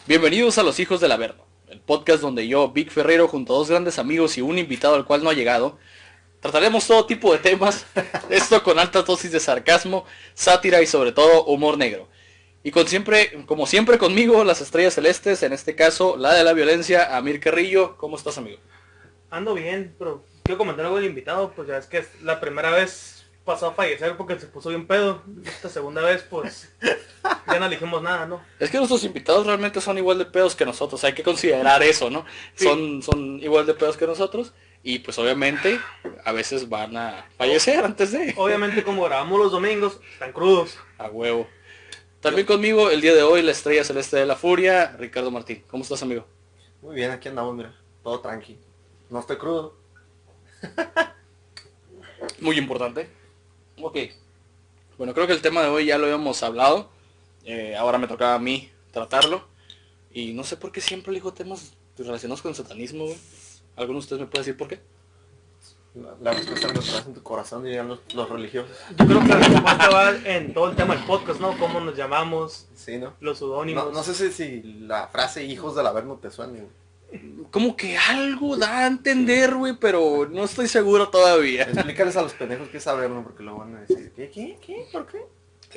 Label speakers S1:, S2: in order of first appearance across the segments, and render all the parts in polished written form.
S1: Bienvenidos a Los Hijos del Averno, el podcast donde yo, Vic Ferrero, junto a dos grandes amigos y un invitado al cual no ha llegado, trataremos todo tipo de temas, esto con alta dosis de sarcasmo, sátira y sobre todo humor negro. Y como siempre conmigo, las estrellas celestes, en este caso la de la violencia, Amir Carrillo. ¿Cómo estás, amigo?
S2: Ando bien, pero quiero comentar algo del invitado, pues ya es que la primera vez pasó a fallecer porque se puso bien pedo. Esta segunda vez, pues, ya no dijimos nada, ¿no?
S1: Es que nuestros invitados realmente son igual de pedos que nosotros, hay que considerar eso, ¿no?
S2: Sí.
S1: Son igual de pedos que nosotros y pues obviamente a veces van a fallecer antes de...
S2: Obviamente como grabamos los domingos, están crudos.
S1: A huevo. También conmigo el día de hoy la estrella celeste de la furia, Ricardo Martín. ¿Cómo estás, amigo?
S3: Muy bien, aquí andamos, mira, todo tranqui. No estoy crudo.
S1: Muy importante. Ok. Bueno, creo que el tema de hoy ya lo habíamos hablado. Ahora me tocaba a mí tratarlo. Y no sé por qué siempre elijo temas relacionados con el satanismo, güey. ¿Alguno de ustedes me puede decir por qué?
S3: La respuesta no está en tu corazón, dirían los religiosos.
S2: Yo creo que la respuesta va en todo el tema del podcast, ¿no? Cómo nos llamamos,
S3: Sí, ¿no?
S2: los pseudónimos.
S3: No sé si la frase hijos del Averno te suena, güey.
S1: Como que algo da a entender, güey, pero no estoy seguro todavía.
S3: Explícales a los pendejos qué es Averno, porque lo van a decir. ¿Qué? ¿Por qué?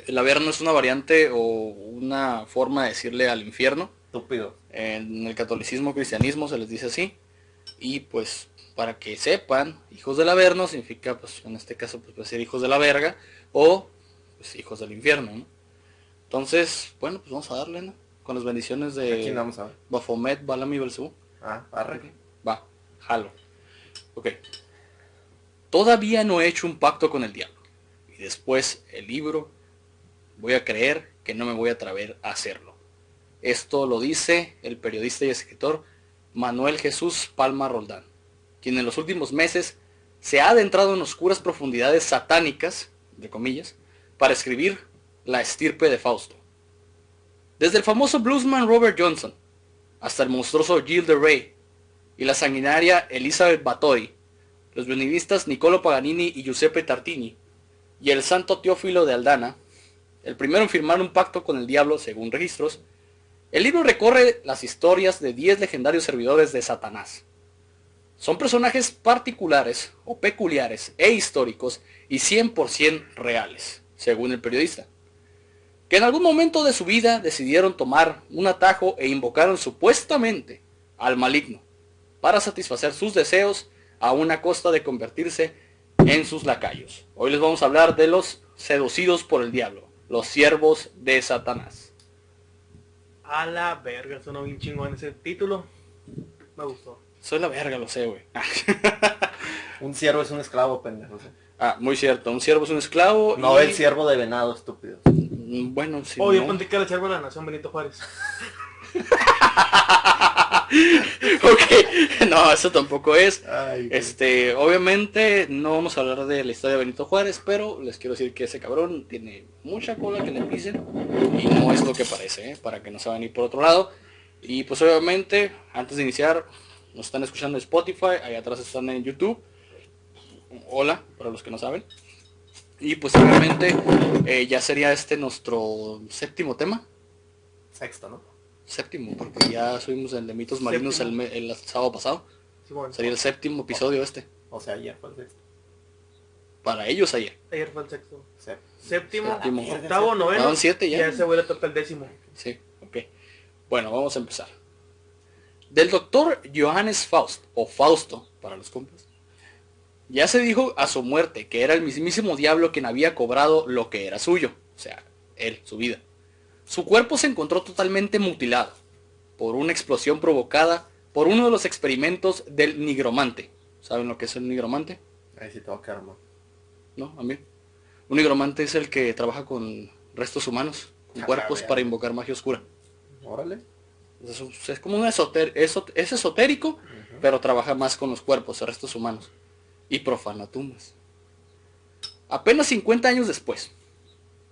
S1: El Averno es una variante o una forma de decirle al infierno.
S3: Estúpido.
S1: En el catolicismo, cristianismo se les dice así. Y pues, para que sepan, hijos del Averno significa, pues en este caso, pues puede ser hijos de la verga o pues, hijos del infierno, ¿no? Entonces, bueno, pues vamos a darle, ¿no? Con las bendiciones
S3: ¿A quién
S1: de
S3: vamos a ver?
S1: Baphomet, Balam y Belzebú.
S3: Arre.
S1: Va, jalo. Ok. Todavía no he hecho un pacto con el diablo. Y después el libro, voy a creer que no me voy a atrever a hacerlo. Esto lo dice el periodista y escritor Manuel Jesús Palma Roldán, quien en los últimos meses se ha adentrado en oscuras profundidades satánicas, entre comillas, para escribir La estirpe de Fausto. Desde el famoso bluesman Robert Johnson, hasta el monstruoso Gilles de Rais y la sanguinaria Elizabeth Báthory, los violinistas Niccolo Paganini y Giuseppe Tartini, y el santo Teófilo de Aldana, el primero en firmar un pacto con el diablo según registros, el libro recorre las historias de 10 legendarios servidores de Satanás. Son personajes particulares o peculiares e históricos y 100% reales, según el periodista, que en algún momento de su vida decidieron tomar un atajo e invocaron supuestamente al maligno para satisfacer sus deseos a una costa de convertirse en sus lacayos. Hoy les vamos a hablar de los seducidos por el diablo, los siervos de Satanás.
S2: A la verga, sonó bien chingón ese título. Me gustó.
S1: Soy la verga, lo sé, güey.
S3: Un siervo es un esclavo, pendejo. ¿Sí?
S1: Muy cierto. Un siervo es un esclavo.
S3: No
S1: y...
S3: el siervo de venado, estúpido.
S1: Bueno, sí.
S2: Oh, yo
S1: no.
S2: pensé que era el siervo de la nación Benito Juárez.
S1: Ok, no, eso tampoco es.
S3: Ay,
S1: Obviamente no vamos a hablar de la historia de Benito Juárez, pero les quiero decir que ese cabrón tiene mucha cola que le pisen y no es lo que parece, para que no se van a ir por otro lado. Y pues obviamente, antes de iniciar, nos están escuchando en Spotify, allá atrás están en YouTube. Hola, para los que no saben. Y pues obviamente ya sería nuestro séptimo tema.
S3: Sexto, ¿no?
S1: Séptimo, porque ya subimos el de mitos marinos el sábado pasado.
S2: Sí, bueno.
S1: Sería el séptimo episodio
S3: O sea, ayer fue el sexto.
S1: Para ellos ayer.
S2: Ayer fue el sexto.
S3: Sep-
S2: Séptimo,
S1: Séptimo.
S2: octavo, noveno.
S1: Van 7 ya.
S2: Y a ese güey le toca el décimo.
S1: Sí, ok. Bueno, vamos a empezar. Del doctor Johannes Faust, o Fausto, para los compas, ya se dijo a su muerte que era el mismísimo diablo quien había cobrado lo que era suyo. O sea, él, su vida. Su cuerpo se encontró totalmente mutilado por una explosión provocada por uno de los experimentos del nigromante. ¿Saben lo que es el nigromante?
S3: Ahí sí te va a quedar mal.
S1: ¿No? ¿A mí? Un nigromante es el que trabaja con restos humanos, con cuerpos para invocar magia oscura.
S3: Órale.
S1: Es como un es esotérico, pero trabaja más con los cuerpos, restos humanos. Y profana tumbas. Apenas 50 años después,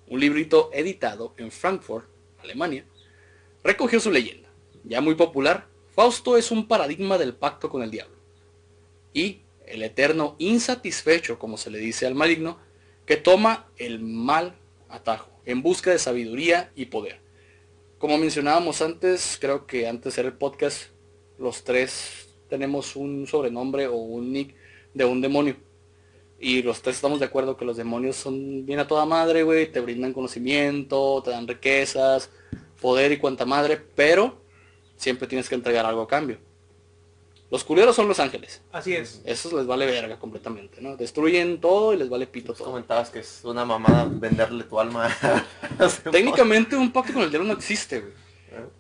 S1: un librito editado en Frankfurt, Alemania, recogió su leyenda. Ya muy popular, Fausto es un paradigma del pacto con el diablo. Y el eterno insatisfecho, como se le dice al maligno, que toma el mal atajo en busca de sabiduría y poder. Como mencionábamos antes, creo que antes era el podcast, los tres tenemos un sobrenombre o un nick de un demonio. Y los tres estamos de acuerdo que los demonios son bien a toda madre, güey, te brindan conocimiento, te dan riquezas, poder y cuanta madre, pero siempre tienes que entregar algo a cambio. Los culeros son los ángeles.
S2: Así es.
S1: Esos les vale verga completamente, ¿no? Destruyen todo y les vale pito
S3: Tú
S1: todo.
S3: comentabas que es una mamada venderle tu alma.
S1: Técnicamente un pacto con el diablo no existe, güey.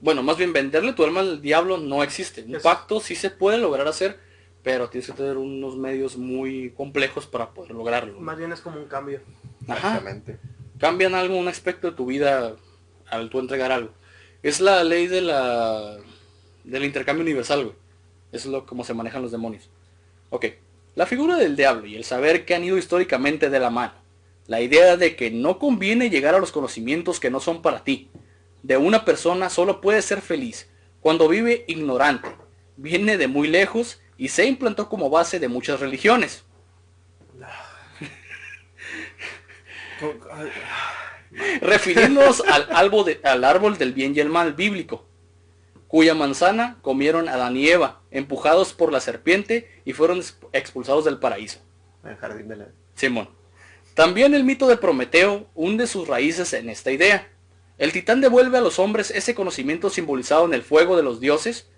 S1: Bueno, más bien venderle tu alma al diablo no existe. Un pacto sí se puede lograr hacer, pero tienes que tener unos medios muy complejos para poder lograrlo.
S2: Más bien es como un cambio.
S1: Ajá.
S3: Exactamente.
S1: Cambian algo, un aspecto de tu vida al tú entregar algo. Es la ley del intercambio universal, güey. Eso es lo como se manejan los demonios. Ok. La figura del diablo y el saber que han ido históricamente de la mano. La idea de que no conviene llegar a los conocimientos que no son para ti. De una persona solo puede ser feliz cuando vive ignorante. Viene de muy lejos y se implantó como base de muchas religiones. Refiriéndonos al árbol del bien y el mal bíblico, cuya manzana comieron Adán y Eva, empujados por la serpiente y fueron expulsados del paraíso.
S3: El jardín de la...
S1: Simón. También el mito de Prometeo hunde sus raíces en esta idea. El titán devuelve a los hombres ese conocimiento simbolizado en el fuego de los dioses,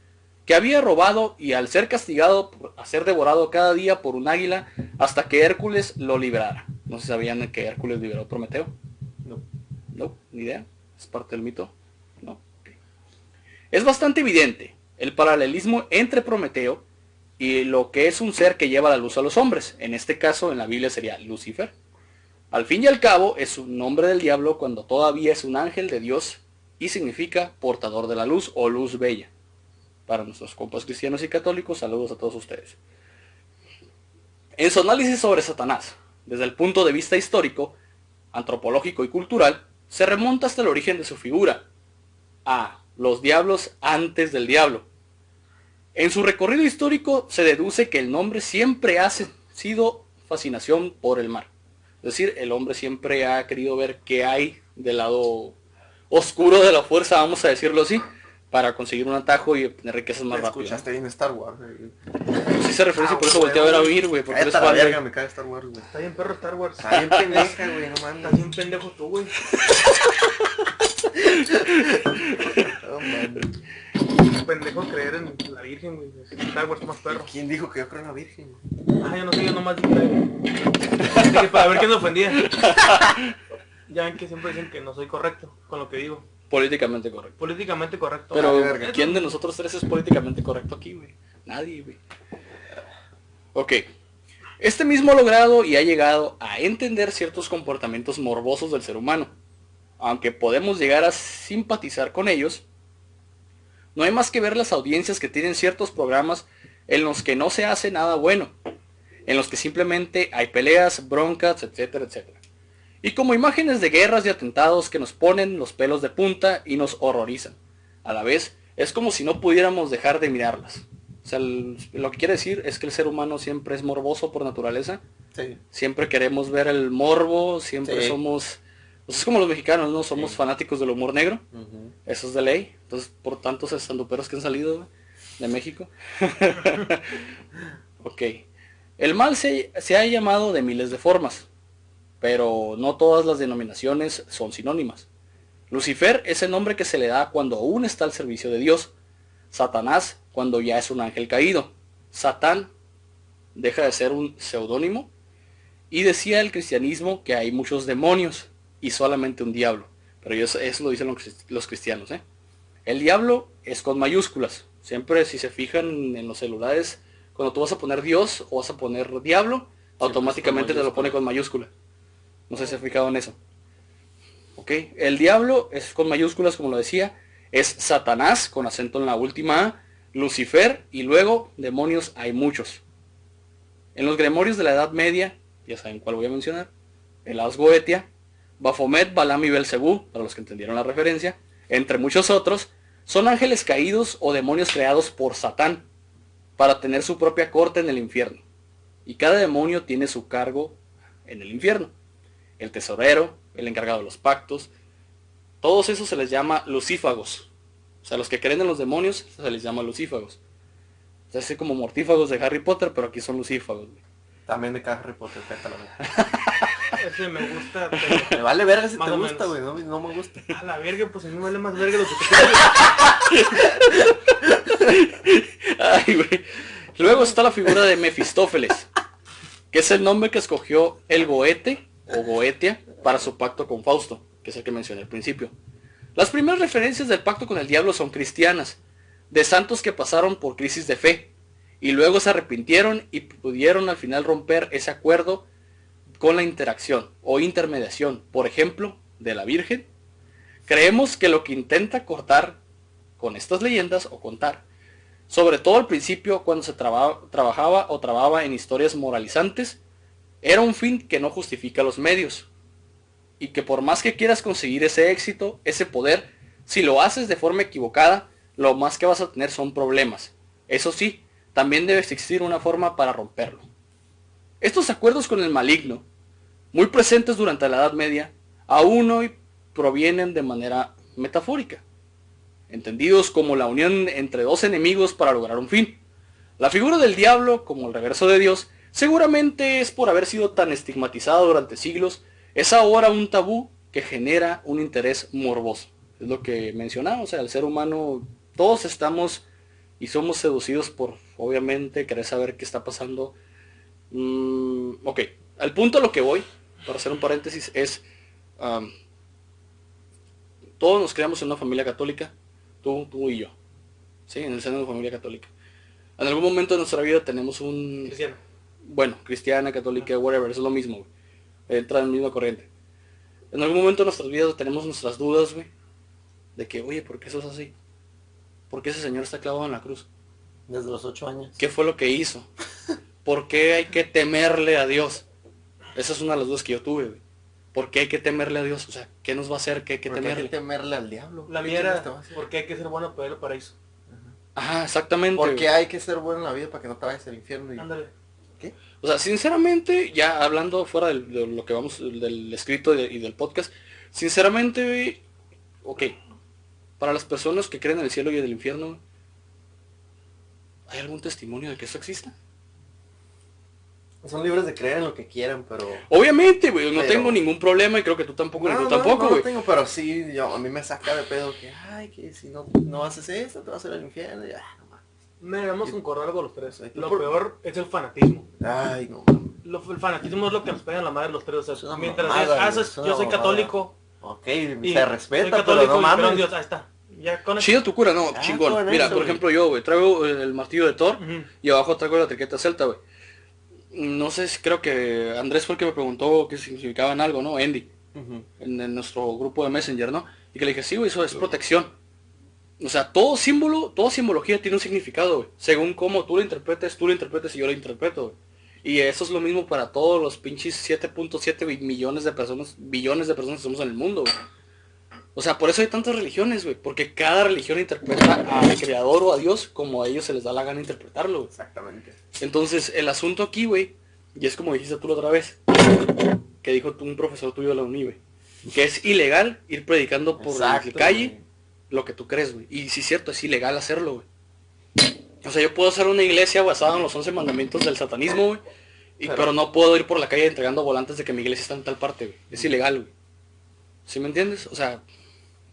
S1: que había robado y al ser castigado a ser devorado cada día por un águila hasta que Hércules lo liberara. No sé si sabían que Hércules liberó a Prometeo.
S3: No.
S1: No, ni idea. Es parte del mito. No. Okay. Es bastante evidente el paralelismo entre Prometeo y lo que es un ser que lleva la luz a los hombres. En este caso, en la Biblia sería Lucifer. Al fin y al cabo, es un nombre del diablo cuando todavía es un ángel de Dios y significa portador de la luz o luz bella. Para nuestros compas cristianos y católicos, saludos a todos ustedes. En su análisis sobre Satanás, desde el punto de vista histórico, antropológico y cultural, se remonta hasta el origen de su figura, a los diablos antes del diablo. En su recorrido histórico se deduce que el nombre siempre ha sido fascinación por el mal. Es decir, el hombre siempre ha querido ver qué hay del lado oscuro de la fuerza, vamos a decirlo así, para conseguir un atajo y obtener riquezas más rápido.
S3: Escuchaste bien Star Wars.
S1: Sí se refiere, por eso volteé a ver a Vir, güey, porque eres
S3: Esta la
S1: fan de...
S3: verga, me cae Star Wars, güey.
S2: Está bien perro Star Wars.
S3: Está bien pendeja, güey, no
S2: Estás
S3: mames.
S2: bien pendejo tú, güey.
S3: No mames.
S2: Pendejo creer en la Virgen, güey. Star Wars más perro.
S3: ¿Quién dijo que yo creo en la Virgen?
S2: Ah, yo no sé, yo nomás dije para ver quién me ofendía. Ya ven que siempre dicen que no soy correcto con lo que digo.
S1: Políticamente correcto.
S2: Políticamente correcto.
S1: Pero,
S3: verga.
S1: ¿quién de nosotros tres es políticamente correcto aquí, güey? Nadie, güey. Ok. Este mismo ha logrado y ha llegado a entender ciertos comportamientos morbosos del ser humano. Aunque podemos llegar a simpatizar con ellos, no hay más que ver las audiencias que tienen ciertos programas en los que no se hace nada bueno. En los que simplemente hay peleas, broncas, etcétera, etcétera. Y como imágenes de guerras y atentados que nos ponen los pelos de punta y nos horrorizan. A la vez, es como si no pudiéramos dejar de mirarlas. O sea, lo que quiere decir es que el ser humano siempre es morboso por naturaleza.
S3: Sí.
S1: Siempre queremos ver el morbo, siempre
S3: Sí.
S1: somos... Pues es como los mexicanos, ¿no? Somos fanáticos del humor negro.
S3: Ujú.
S1: Eso es de ley. Entonces, por tantos estandoperos que han salido, güey, de México. Ok. El mal se ha llamado de miles de formas, pero no todas las denominaciones son sinónimas. Lucifer es el nombre que se le da cuando aún está al servicio de Dios. Satanás cuando ya es un ángel caído. Satán deja de ser un seudónimo. Y decía el cristianismo que hay muchos demonios y solamente un diablo. Pero eso lo dicen los cristianos, ¿eh? El diablo es con mayúsculas. Siempre si se fijan en los celulares, cuando tú vas a poner Dios o vas a poner diablo, automáticamente te lo pone con mayúscula. No sé si se ha fijado en eso. Ok, el diablo es con mayúsculas, como lo decía. Es Satanás, con acento en la última A. Lucifer y luego demonios hay muchos. En los gremorios de la Edad Media, ya saben cuál voy a mencionar, el Asgoetia, Baphomet, Balaam y Belcebú, para los que entendieron la referencia, entre muchos otros, son ángeles caídos o demonios creados por Satán para tener su propia corte en el infierno. Y cada demonio tiene su cargo en el infierno. El tesorero, el encargado de los pactos, Todos esos se les llama lucífagos. O sea, los que creen en los demonios se les llama lucífagos. O sea, así como mortífagos de Harry Potter, pero aquí son lucífagos, güey.
S3: También de Harry Potter, pétalo.
S2: Ese me gusta,
S3: Me
S2: pero...
S3: vale verga si
S2: Más
S3: te
S2: o
S3: gusta,
S2: menos.
S3: güey. No me gusta.
S2: A la verga, pues a mí me vale más verga lo que te
S1: Ay, güey. Luego está la figura de Mefistófeles, que es el nombre que escogió el Goethe o Goetia para su pacto con Fausto, que es el que mencioné al principio. Las primeras referencias del pacto con el diablo son cristianas, de santos que pasaron por crisis de fe, y luego se arrepintieron y pudieron al final romper ese acuerdo con la interacción o intermediación, por ejemplo, de la Virgen. Creemos que lo que intenta cortar con estas leyendas o contar, sobre todo al principio cuando se trabajaba en historias moralizantes, era un fin que no justifica los medios. Y que por más que quieras conseguir ese éxito, ese poder, si lo haces de forma equivocada, lo más que vas a tener son problemas. Eso sí, también debe existir una forma para romperlo. Estos acuerdos con el maligno, muy presentes durante la Edad Media, aún hoy provienen de manera metafórica, entendidos como la unión entre dos enemigos para lograr un fin. La figura del diablo, como el reverso de Dios, seguramente es por haber sido tan estigmatizada durante siglos, es ahora un tabú que genera un interés morboso. Es lo que mencionaba, o sea, el ser humano, todos estamos y somos seducidos por, obviamente, querer saber qué está pasando. Ok, al punto a lo que voy, para hacer un paréntesis, es, todos nos creamos en una familia católica, tú y yo, ¿sí? En el seno de una familia católica. En algún momento de nuestra vida tenemos un...
S2: Cristiano.
S1: Bueno, cristiana, católica, whatever, es lo mismo, güey. Entra en la misma corriente. En algún momento de nuestras vidas tenemos nuestras dudas, güey. De que, oye, ¿por qué eso es así? ¿Por qué ese señor está clavado en la cruz?
S3: Desde los 8 años.
S1: ¿Qué fue lo que hizo? ¿Por qué hay que temerle a Dios? Esa es una de las dudas que yo tuve, güey. ¿Por qué hay que temerle a Dios? O sea, ¿qué nos va a hacer? ¿Qué hay que
S3: Porque hay
S1: temerle?
S3: que temerle al diablo.
S2: La
S3: ¿Qué
S2: mía era,
S3: chingas te va a hacer?
S2: porque hay que ser bueno para ir al paraíso.
S1: Ajá, exactamente.
S3: Porque
S1: güey.
S3: hay que ser bueno en la vida para que no te vayas al infierno. Y...
S2: Ándale.
S3: ¿Qué?
S1: O sea, sinceramente, ya hablando fuera de lo que vamos, del escrito y del podcast, sinceramente, güey, ok, para las personas que creen en el cielo y en el infierno, güey, ¿hay algún testimonio de que eso exista?
S3: Son libres de creer en lo que quieran, pero...
S1: Obviamente, güey, no
S3: Pero-
S1: tengo ningún problema y creo que tú tampoco, ni tú tampoco,
S3: no
S1: güey.
S3: lo tengo, pero sí, a mí me saca de pedo que, ay, que si no haces esto, te vas a ir al infierno. Y, no mames.
S2: Me vamos a concordar algo los tres.
S3: Ay,
S2: Lo
S3: por-
S2: peor es el fanatismo.
S3: Ay, no mames.
S2: El fanatismo es lo que nos pegan la madre los tres. O
S3: Es
S2: sea,
S3: una
S2: mientras
S3: mamada,
S2: digas,
S3: güey, es una
S2: yo soy
S3: mamada.
S2: católico.
S3: Ok,
S2: Y
S3: se
S2: soy
S3: respeta,
S2: católico
S3: pero no
S2: y creo en
S3: mames.
S2: Dios. Ahí está. Ya con eso.
S1: Chido tu cura, no,
S3: Ah,
S1: chingón.
S3: con
S1: Mira,
S3: eso,
S1: por
S3: güey.
S1: ejemplo, yo, güey, traigo el martillo de Thor
S2: Ujú.
S1: y abajo traigo la etiqueta celta, güey. No sé si creo que Andrés fue el que me preguntó qué significaban algo, ¿no? Andy,
S3: Ujú.
S1: en nuestro grupo de Messenger, ¿no? Y que le dije, sí, güey, eso es protección. O sea, todo símbolo, toda simbología tiene un significado, güey. Según cómo tú lo interpretes y yo lo interpreto, güey. Y eso es lo mismo para todos los pinches 7.7 millones de personas, billones de personas que somos en el mundo, güey. O sea, por eso hay tantas religiones, güey. Porque cada religión interpreta al creador o a Dios como a ellos se les da la gana interpretarlo, güey.
S3: Exactamente.
S1: Entonces, el asunto aquí, güey, y es como dijiste tú la otra vez, que dijo un profesor tuyo de la uni, güey, que es ilegal ir predicando por la
S3: Exacto,
S1: calle
S3: güey.
S1: lo que tú crees, güey. Y sí es cierto, es ilegal hacerlo, güey. O sea, yo puedo hacer una iglesia basada en los 11 mandamientos del satanismo, güey, pero no puedo ir por la calle entregando volantes de que mi iglesia está en tal parte, güey. Es ilegal, güey. ¿Sí me entiendes? O sea,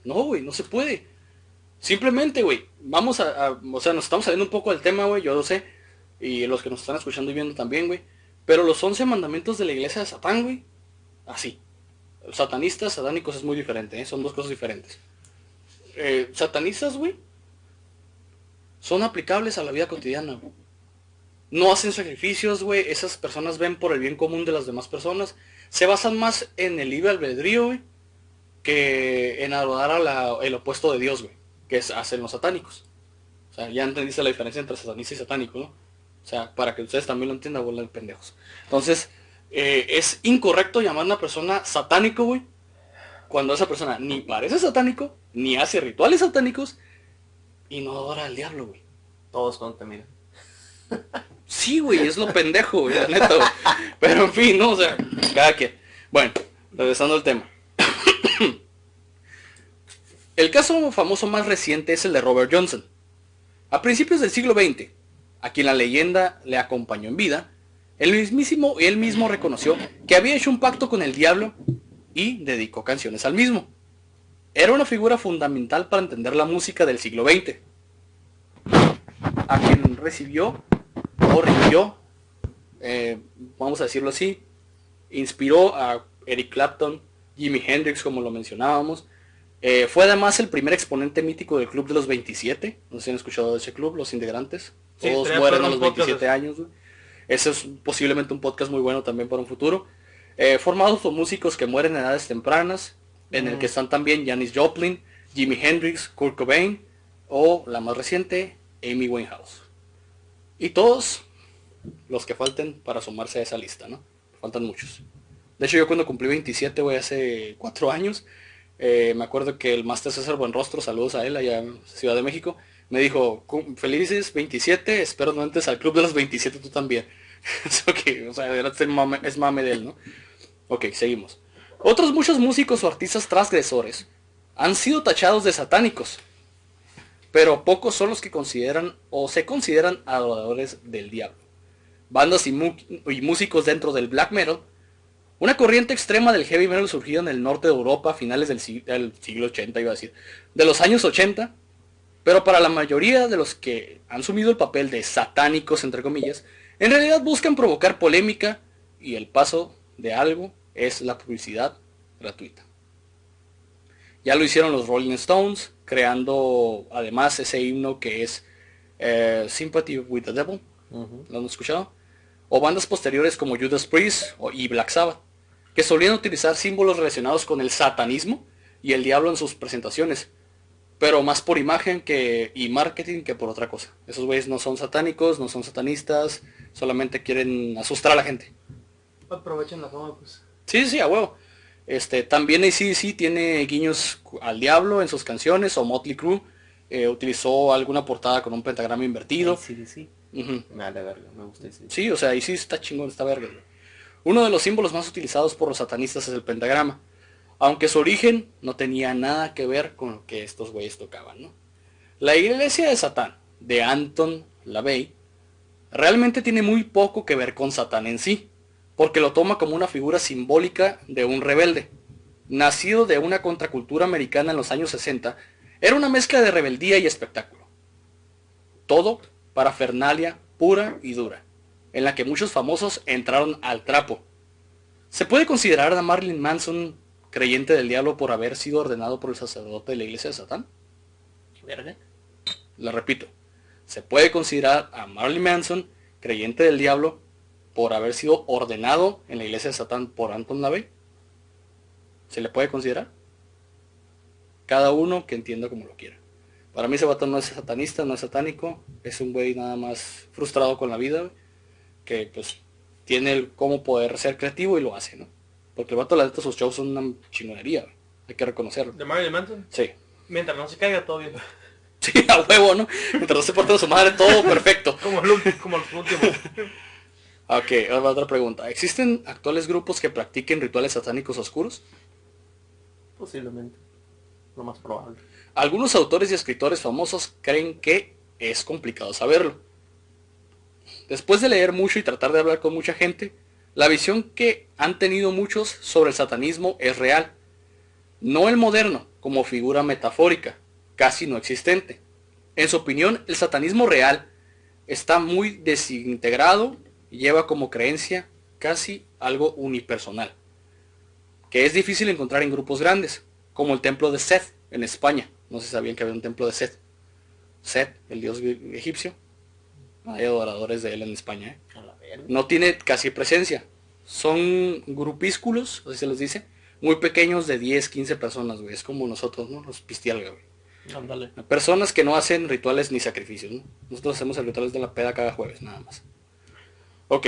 S1: no, güey, no se puede. Simplemente, güey, vamos o sea, nos estamos saliendo un poco del tema, güey, yo lo sé. Y los que nos están escuchando y viendo también, güey. Pero los 11 mandamientos de la iglesia de Satán, güey, así. Satanistas, satánicos es muy diferente, ¿eh? Son dos cosas diferentes. Satanistas, güey, son aplicables a la vida cotidiana, güey. No hacen sacrificios, güey. Esas personas ven por el bien común de las demás personas. Se basan más en el libre albedrío, güey, que en adorar el opuesto de Dios, güey, que hacen los satánicos. O sea, ya entendiste la diferencia entre satanista y satánico, ¿no? O sea, para que ustedes también lo entiendan, bola de pendejos. Entonces, es incorrecto llamar a una persona satánico, güey, cuando esa persona ni parece satánico, ni hace rituales satánicos, y no adora al diablo, güey.
S3: Todos contaminan.
S1: Sí, güey, es lo pendejo, güey, la neta, güey. Pero en fin, ¿no? O sea, cada quien. Bueno, regresando al tema. El caso famoso más reciente es el de Robert Johnson. A principios del siglo XX, a quien la leyenda le acompañó en vida, él mismo reconoció que había hecho un pacto con el diablo y dedicó canciones al mismo. Era una figura fundamental para entender la música del siglo XX, a quien recibió o rindió, vamos a decirlo así, inspiró a Eric Clapton, Jimi Hendrix, como lo mencionábamos. Fue además el primer exponente mítico del Club de los 27. No sé si han escuchado de ese club, los integrantes.
S2: Sí,
S1: Todos mueren a los 27 años. Güey. Ese es posiblemente un podcast muy bueno también para un futuro. Formados por músicos que mueren en edades tempranas, en el que están también Janis Joplin, Jimi Hendrix, Kurt Cobain o la más reciente, Amy Winehouse. Y todos los que falten para sumarse a esa lista, ¿no? Faltan muchos. De hecho, yo cuando cumplí 27, güey, hace 4 años, me acuerdo que el Máster César Buenrostro, saludos a él allá en Ciudad de México, me dijo, felices 27, espero no entres al club de los 27 tú también. Okay, o sea, es mame de él, ¿no? Ok, seguimos. Otros muchos músicos o artistas transgresores han sido tachados de satánicos, pero pocos son los que consideran o se consideran adoradores del diablo. Bandas y músicos dentro del black metal, una corriente extrema del heavy metal surgida en el norte de Europa a finales del siglo 80, iba a decir, de los años 80, pero para la mayoría de los que han asumido el papel de satánicos, entre comillas, en realidad buscan provocar polémica y el paso de algo es la publicidad gratuita. Ya lo hicieron los Rolling Stones, creando además ese himno que es Sympathy with the Devil, ¿lo han escuchado? O bandas posteriores como Judas Priest y Black Sabbath, que solían utilizar símbolos relacionados con el satanismo y el diablo en sus presentaciones, pero más por imagen y marketing que por otra cosa. Esos güeyes no son satánicos, no son satanistas, solamente quieren asustar a la gente.
S2: Aprovechen la fama, pues.
S1: Sí, a huevo. También AC/DC tiene guiños al diablo en sus canciones, o Motley Crue utilizó alguna portada con un pentagrama invertido.
S3: Sí.
S1: Uh-huh.
S3: Me da la verga, me gusta ese.
S1: Sí, o sea, ahí sí está chingón esta verga. Uno de los símbolos más utilizados por los satanistas es el pentagrama, aunque su origen no tenía nada que ver con lo que estos güeyes tocaban, ¿no? La iglesia de Satán, de Anton LaVey, realmente tiene muy poco que ver con Satán en sí, porque lo toma como una figura simbólica de un rebelde. Nacido de una contracultura americana en los años 60, era una mezcla de rebeldía y espectáculo. Todo parafernalia pura y dura, en la que muchos famosos entraron al trapo. ¿Se puede considerar a Marilyn Manson creyente del diablo por haber sido ordenado por el sacerdote de la iglesia de Satán?
S3: ¿Verga?
S1: Lo repito, ¿se puede considerar a Marilyn Manson creyente del diablo por haber sido ordenado en la iglesia de Satán por Anton LaVey? ¿Se le puede considerar? Cada uno que entienda como lo quiera. Para mí ese vato no es satanista, no es satánico, es un güey nada más frustrado con la vida, que pues tiene el cómo poder ser creativo y lo hace, ¿no? Porque el vato, la neta, sus shows son una chingonería, güey. Hay que reconocerlo.
S2: ¿De Marilyn Manson?
S1: Sí.
S2: Mientras no se caiga, todo bien.
S1: Sí, a huevo, ¿no? Mientras no se porte de su madre, todo perfecto.
S2: Como los últimos.
S1: Ok, ahora otra pregunta. ¿Existen actuales grupos que practiquen rituales satánicos oscuros?
S3: Posiblemente. Lo más probable.
S1: Algunos autores y escritores famosos creen que es complicado saberlo. Después de leer mucho y tratar de hablar con mucha gente, la visión que han tenido muchos sobre el satanismo es real. No el moderno, como figura metafórica, casi no existente. En su opinión, el satanismo real está muy desintegrado y lleva como creencia casi algo unipersonal, que es difícil encontrar en grupos grandes, como el templo de Seth en España. No sé si sabían que había un templo de Seth. Seth, el dios egipcio. Hay adoradores de él en España, ¿eh?
S3: A la verga.
S1: No tiene casi presencia. Son grupísculos, así se les dice, muy pequeños de 10, 15 personas, güey. Es como nosotros, ¿no? Los pistialga, güey.
S3: Ándale.
S1: Personas que no hacen rituales ni sacrificios, ¿no? Nosotros hacemos el rituales de la peda cada jueves, nada más. Ok.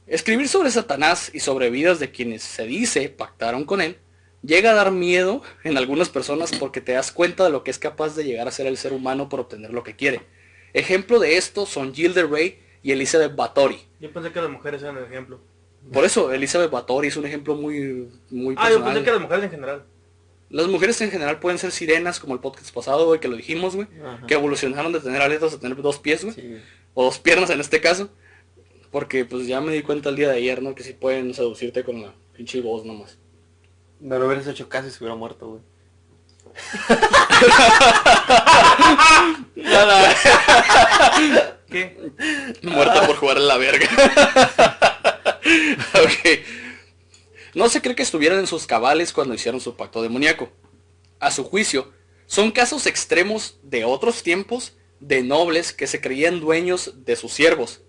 S1: Escribir sobre Satanás y sobre vidas de quienes se dice pactaron con él llega a dar miedo en algunas personas porque te das cuenta de lo que es capaz de llegar a ser el ser humano por obtener lo que quiere. Ejemplo de esto son Gilda Ray y Elizabeth Bathory.
S2: Yo pensé que las mujeres eran el ejemplo.
S1: Por eso, Elizabeth Bathory es un ejemplo muy
S2: Yo
S1: personal.
S2: pensé que las mujeres en general.
S1: Las mujeres en general pueden ser sirenas, como el podcast pasado, güey, que lo dijimos, güey.
S3: Ajá.
S1: Que evolucionaron de tener aletas a tener 2 pies, güey.
S3: Sí, güey.
S1: O 2 piernas en este caso. Porque pues ya me di cuenta el día de ayer, ¿no? Que sí pueden seducirte con la pinche voz nomás.
S3: No lo hubieras hecho caso y se hubiera muerto, güey.
S2: ¿Qué?
S1: Muerta por jugar en la verga. Ok. No se cree que estuvieran en sus cabales cuando hicieron su pacto demoníaco. A su juicio, son casos extremos de otros tiempos de nobles que se creían dueños de sus siervos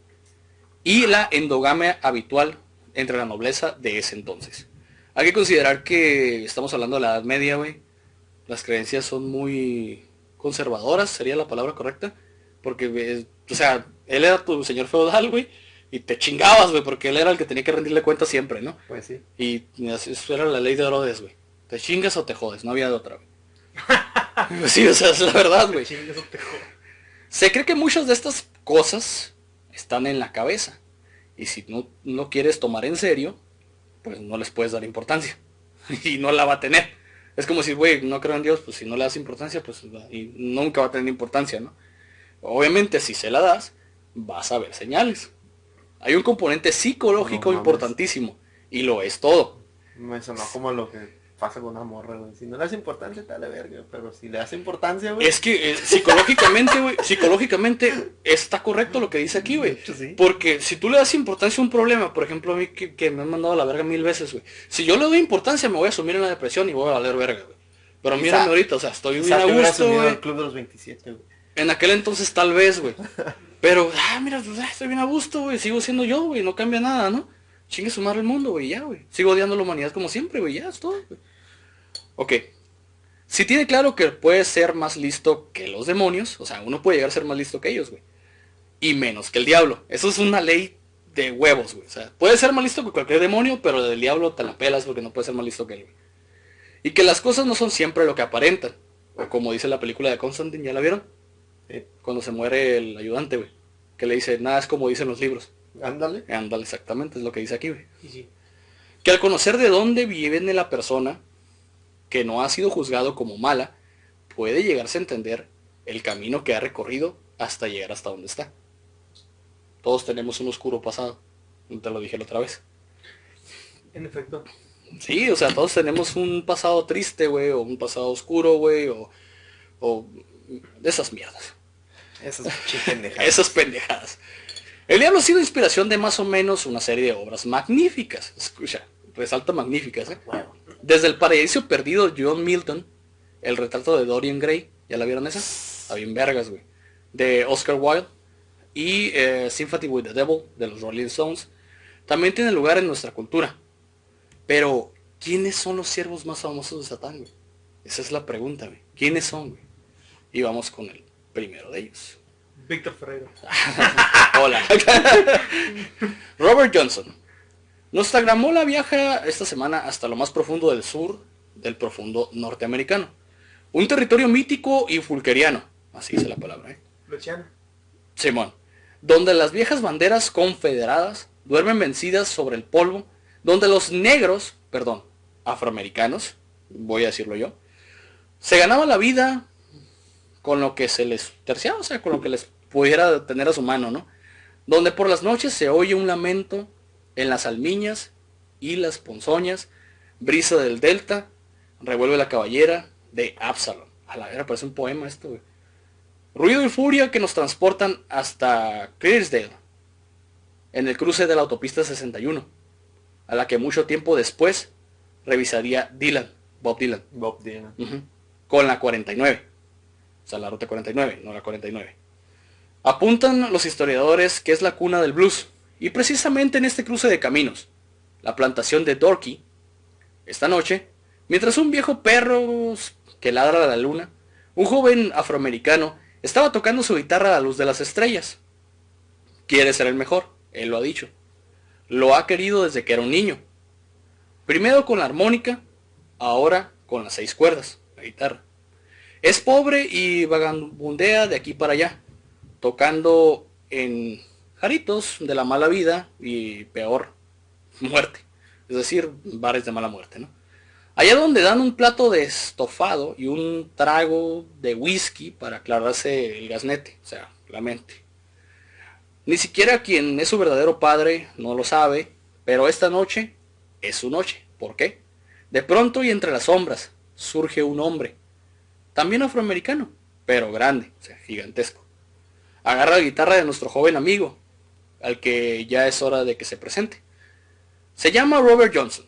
S1: y la endogamia habitual entre la nobleza de ese entonces. Hay que considerar que estamos hablando de la Edad Media, güey. Las creencias son muy conservadoras, sería la palabra correcta. Porque, o sea, él era tu señor feudal, güey. Y te chingabas, güey, porque él era el que tenía que rendirle cuentas siempre, ¿no?
S3: Pues sí.
S1: Y eso era la ley de Herodes, güey. Te chingas o te jodes, no había de otra, güey. Sí, o sea, es la verdad, güey.
S2: Chingue, eso te jodo.
S1: Se cree que muchas de estas cosas están en la cabeza. Y si no quieres tomar en serio, pues no les puedes dar importancia. Y no la va a tener. Es como si, güey, no creo en Dios, pues si no le das importancia, pues y nunca va a tener importancia, ¿no? Obviamente, si se la das, vas a ver señales. Hay un componente psicológico
S3: No mames.
S1: importantísimo. Y lo es todo.
S3: Me sonó como lo que pasa con una morra, güey. Si no le das importancia, te da la verga. Pero si le das importancia, güey.
S1: Es que psicológicamente está correcto lo que dice aquí, güey.
S3: De hecho, sí.
S1: Porque si tú le das importancia a un problema, por ejemplo a mí que me han mandado a la verga 1000 veces, güey. Si yo le doy importancia me voy a sumir en la depresión y voy a valer verga, güey. Pero
S3: Quizá-
S1: mírame ahorita, o sea, estoy bien
S3: Quizás
S1: a
S3: te hubieras
S1: gusto,
S3: unido
S1: güey.
S3: al club de los 27, güey.
S1: En aquel entonces tal vez, güey. Pero, mira, pues, estoy bien a gusto, güey. Sigo siendo yo, güey. No cambia nada, ¿no? Chingue su madre el mundo, güey, ya, güey. Sigo odiando a la humanidad como siempre, güey. Ya, es todo, güey. Ok. Si tiene claro que puede ser más listo que los demonios, o sea, uno puede llegar a ser más listo que ellos, güey. Y menos que el diablo. Eso es una ley de huevos, güey. O sea, puede ser más listo que cualquier demonio, pero del diablo te la pelas porque no puede ser más listo que él, güey. Y que las cosas no son siempre lo que aparentan. O como dice la película de Constantine, ¿ya la vieron?
S3: Sí.
S1: Cuando se muere el ayudante, güey. Que le dice, nada es como dicen los libros.
S3: Ándale.
S1: Ándale, exactamente, es lo que dice aquí, güey.
S2: Y sí.
S1: Que al conocer de dónde viene la persona que no ha sido juzgado como mala, puede llegarse a entender el camino que ha recorrido hasta llegar hasta donde está. Todos tenemos un oscuro pasado. Te lo dije la otra vez.
S2: En efecto.
S1: Sí, o sea, todos tenemos un pasado triste, güey, o un pasado oscuro, güey, o de esas mierdas.
S3: Esas pendejadas.
S1: Esas pendejadas. El diablo ha sido inspiración de más o menos una serie de obras magníficas. Escucha, resalta magníficas, ¿eh?
S3: Huevo.
S1: Desde El Paraíso Perdido, John Milton, El retrato de Dorian Gray, ¿ya la vieron esa? Está bien vergas, güey. De Oscar Wilde. Y Sympathy with the Devil, de los Rolling Stones. También tiene lugar en nuestra cultura. Pero, ¿quiénes son los siervos más famosos de Satán, güey? Esa es la pregunta, güey. ¿Quiénes son, güey? Y vamos con el primero de ellos.
S2: Víctor Ferreiro.
S1: Hola. Robert Johnson. Nuestra gramola viaja esta semana hasta lo más profundo del sur del profundo norteamericano. Un territorio mítico y fulqueriano. Así dice la palabra, ¿eh?
S2: Luciano.
S1: Simón. Donde las viejas banderas confederadas duermen vencidas sobre el polvo. Donde los negros, perdón, afroamericanos, voy a decirlo yo, se ganaban la vida con lo que se les terciaba, o sea, con lo que les pudiera tener a su mano, ¿no? Donde por las noches se oye un lamento en las almiñas y las ponzoñas, brisa del delta, revuelve la caballera de Absalom. A la vera, parece un poema esto, güey. Ruido y furia que nos transportan hasta Clearsdale, en el cruce de la autopista 61, a la que mucho tiempo después revisaría Bob Dylan.
S3: Bob Dylan.
S1: Ujú. Con la 49. O sea, la ruta 49, no la 49. Apuntan los historiadores que es la cuna del blues. Y precisamente en este cruce de caminos, la plantación de Dorky, esta noche, mientras un viejo perro que ladra a la luna, un joven afroamericano estaba tocando su guitarra a la luz de las estrellas. Quiere ser el mejor, él lo ha dicho. Lo ha querido desde que era un niño. Primero con la armónica, ahora con las 6 cuerdas, la guitarra. Es pobre y vagabundea de aquí para allá, tocando en jaritos de la mala vida y peor, muerte. Es decir, bares de mala muerte, ¿no? Allá donde dan un plato de estofado y un trago de whisky para aclararse el gaznete, o sea, la mente. Ni siquiera quien es su verdadero padre no lo sabe, pero esta noche es su noche. ¿Por qué? De pronto y entre las sombras surge un hombre, también afroamericano, pero grande, o sea, gigantesco. Agarra la guitarra de nuestro joven amigo, al que ya es hora de que se presente. Se llama Robert Johnson.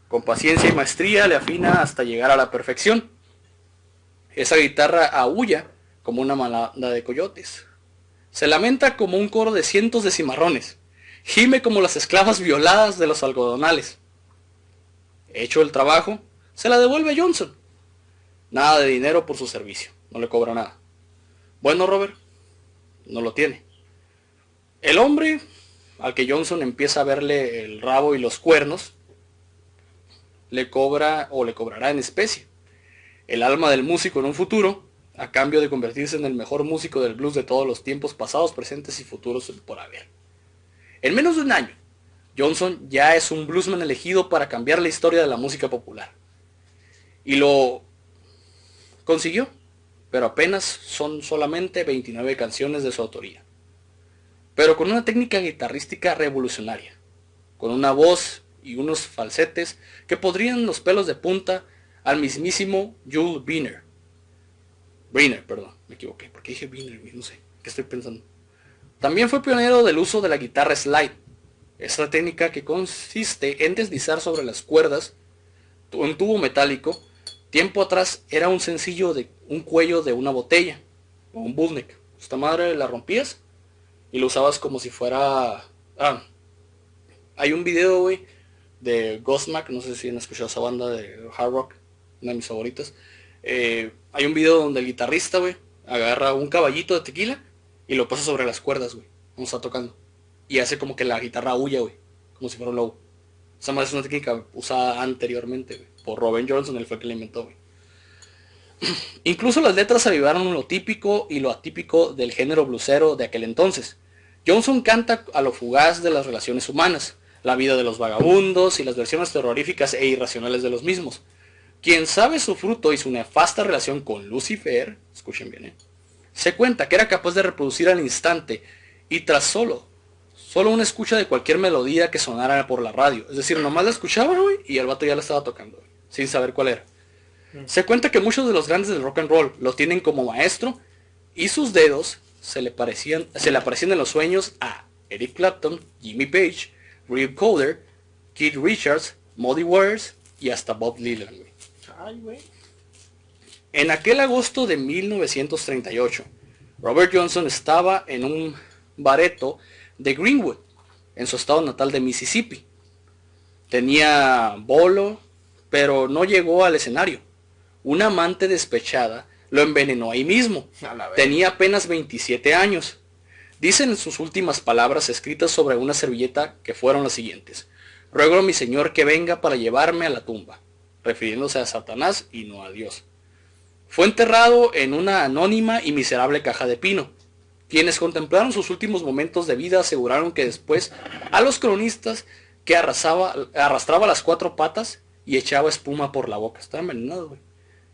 S1: Con paciencia y maestría le afina hasta llegar a la perfección. Esa guitarra aúlla como una manada de coyotes. Se lamenta como un coro de cientos de cimarrones. Gime como las esclavas violadas de los algodonales. Hecho el trabajo, se la devuelve a Johnson. Nada de dinero por su servicio. No le cobra nada. Bueno, Robert, no lo tiene. El hombre, al que Johnson empieza a verle el rabo y los cuernos, le cobra o le cobrará en especie el alma del músico en un futuro, a cambio de convertirse en el mejor músico del blues de todos los tiempos pasados, presentes y futuros por haber. En menos de un año, Johnson ya es un bluesman elegido para cambiar la historia de la música popular. Y lo consiguió, pero apenas son solamente 29 canciones de su autoría. Pero con una técnica guitarrística revolucionaria, con una voz y unos falsetes que podrían los pelos de punta al mismísimo Jules Briner. Briner, perdón, me equivoqué, porque dije Briner, no sé, ¿qué estoy pensando? También fue pionero del uso de la guitarra slide, esta técnica que consiste en deslizar sobre las cuerdas un tubo metálico. Tiempo atrás era un sencillo de un cuello de una botella, o un bootneck. Esta madre la rompías y lo usabas como si fuera... hay un video, güey, de Godsmack, no sé si han escuchado esa banda de hard rock, una de mis favoritas. Hay un video donde el guitarrista, güey, agarra un caballito de tequila y lo pasa sobre las cuerdas, güey, como está tocando. Y hace como que la guitarra huya, güey, como si fuera un lobo. Esa madre es una técnica usada anteriormente, güey, por Robert Johnson, él fue el que la inventó, güey. Incluso las letras avivaron lo típico y lo atípico del género bluesero de aquel entonces. Johnson canta a lo fugaz de las relaciones humanas, la vida de los vagabundos y las versiones terroríficas e irracionales de los mismos. Quien sabe su fruto y su nefasta relación con Lucifer, escuchen bien, se cuenta que era capaz de reproducir al instante y tras solo una escucha de cualquier melodía que sonara por la radio. Es decir, nomás la escuchaba, güey, y el vato ya la estaba tocando, güey, sin saber cuál era. Se cuenta que muchos de los grandes del rock and roll lo tienen como maestro y sus dedos se le aparecían en los sueños a Eric Clapton, Jimmy Page, Rip Coder, Keith Richards, Muddy Waters y hasta Bob Dylan, güey.
S3: Ay, güey.
S1: En aquel agosto de 1938, Robert Johnson estaba en un bareto de Greenwood, en su estado natal de Mississippi. Tenía bolo, pero no llegó al escenario. Una amante despechada lo envenenó ahí mismo. Tenía apenas 27 años. Dicen en sus últimas palabras escritas sobre una servilleta que fueron las siguientes: ruego a mi Señor que venga para llevarme a la tumba, refiriéndose a Satanás y no a Dios. Fue enterrado en una anónima y miserable caja de pino. Quienes contemplaron sus últimos momentos de vida aseguraron que después a los cronistas que arrastraba las cuatro patas y echaba espuma por la boca. Estaba envenenado, güey.